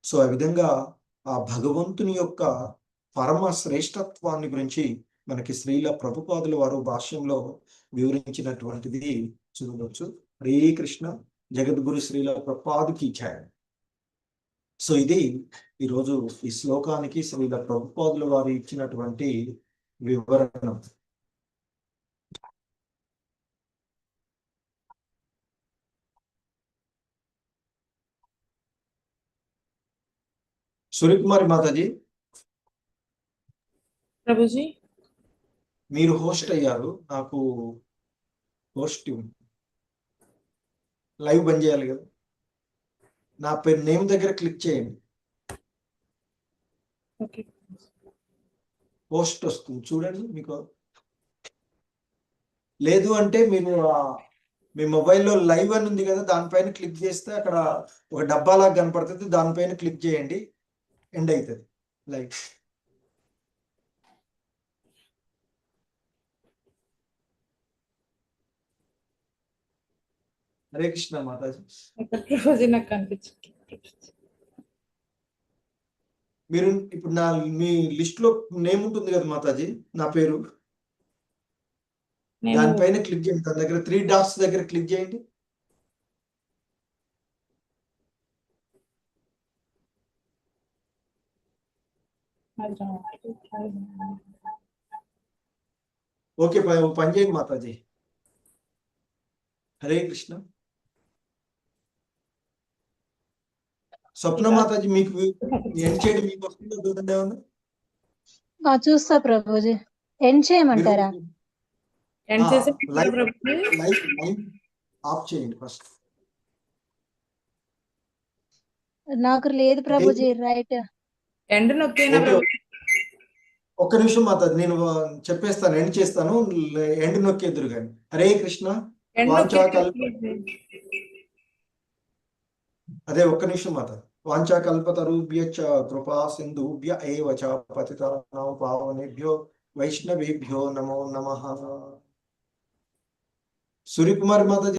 [SPEAKER 1] సో ఆ విధంగా ఆ భగవంతుని యొక్క పరమ శ్రేష్టత్వాన్ని గురించి మనకి శ్రీల ప్రభుపాదుల వారు భాష్యంలో వివరించినటువంటిది చూడవచ్చు. హరే కృష్ణ. జగద్గురు శ్రీల ప్రభుపాదుకి జై. సో ఇది ఈరోజు ఈ శ్లోకానికి శ్రీల ప్రభుపాదుల వారు ఇచ్చినటువంటి వివరణ. సూర్యకుమారి మాతాజీ,
[SPEAKER 5] ప్రభుజీ
[SPEAKER 1] మీరు హోస్ట్ అయ్యారు. నాకు హోస్ట్ లైవ్ బంద్ చేయాలి కదా. నా పేరు నేమ్ దగ్గర క్లిక్ చేయండి,
[SPEAKER 5] ఓకే.
[SPEAKER 1] హోస్ట్ వస్తుంది చూడండి. మీకు లేదు అంటే మీరు మీ మొబైల్లో లైవ్ అని ఉంది కదా, దానిపైన క్లిక్ చేస్తే అక్కడ ఒక డబ్బాలాగా కనపడుతుంది, దానిపైన క్లిక్ చేయండి, ఎండ్ అవుతుంది లైవ్. హరే కృష్ణ మాతాజీ.
[SPEAKER 5] ఇక్కడ ప్రభుజీ నాకు కనిపించట్లేదు.
[SPEAKER 1] మీరు ఇప్పుడు మీ లిస్ట్ లో నేమ్ ఉంటుంది కదా మాతాజీ, నా పేరు,
[SPEAKER 5] నేను
[SPEAKER 1] దానిపైన క్లిక్ చేయండి. దాని దగ్గర 3 డాట్స్ దగ్గర క్లిక్ చేయండి. ఓకే, పని చేయండి మాతాజీ. హరే కృష్ణ. స్వప్న మాతాజీ మీకు ఎండ్ చేయడం మీకు వస్తుందో చూడండి ఏమన్నా
[SPEAKER 2] చూస్తా ప్రభుజీ ఎండ్ చేయమంటారా?
[SPEAKER 5] ఎండ్ చేసి
[SPEAKER 1] live
[SPEAKER 5] Prabhuji
[SPEAKER 1] live live of చేయండి ఫస్ట్.
[SPEAKER 2] నాకు లేదు Prabhuji right.
[SPEAKER 5] End నొక్కేనా
[SPEAKER 1] okay
[SPEAKER 5] Prabhuji?
[SPEAKER 1] ఒక్క నిమిషం మాతాజీ నేను చెప్పేస్తాను, ఎండ్ చేస్తాను, ఎండ్ నొక్కేద్దరు కానీ. హరే కృష్ణ.
[SPEAKER 5] ఎండ్
[SPEAKER 1] వాంఛాకల్ప
[SPEAKER 5] నొక్కేసి
[SPEAKER 1] అదే ఒక్క నిమిషం మాత. వాంఛాకల్పతరుభ్య చ కృపా సింధుభ్య ఏవ చ పతితానాం పావనేభ్యో వైష్ణవేభ్యో నమో నమః. సూర్యకుమారి మాతాజీ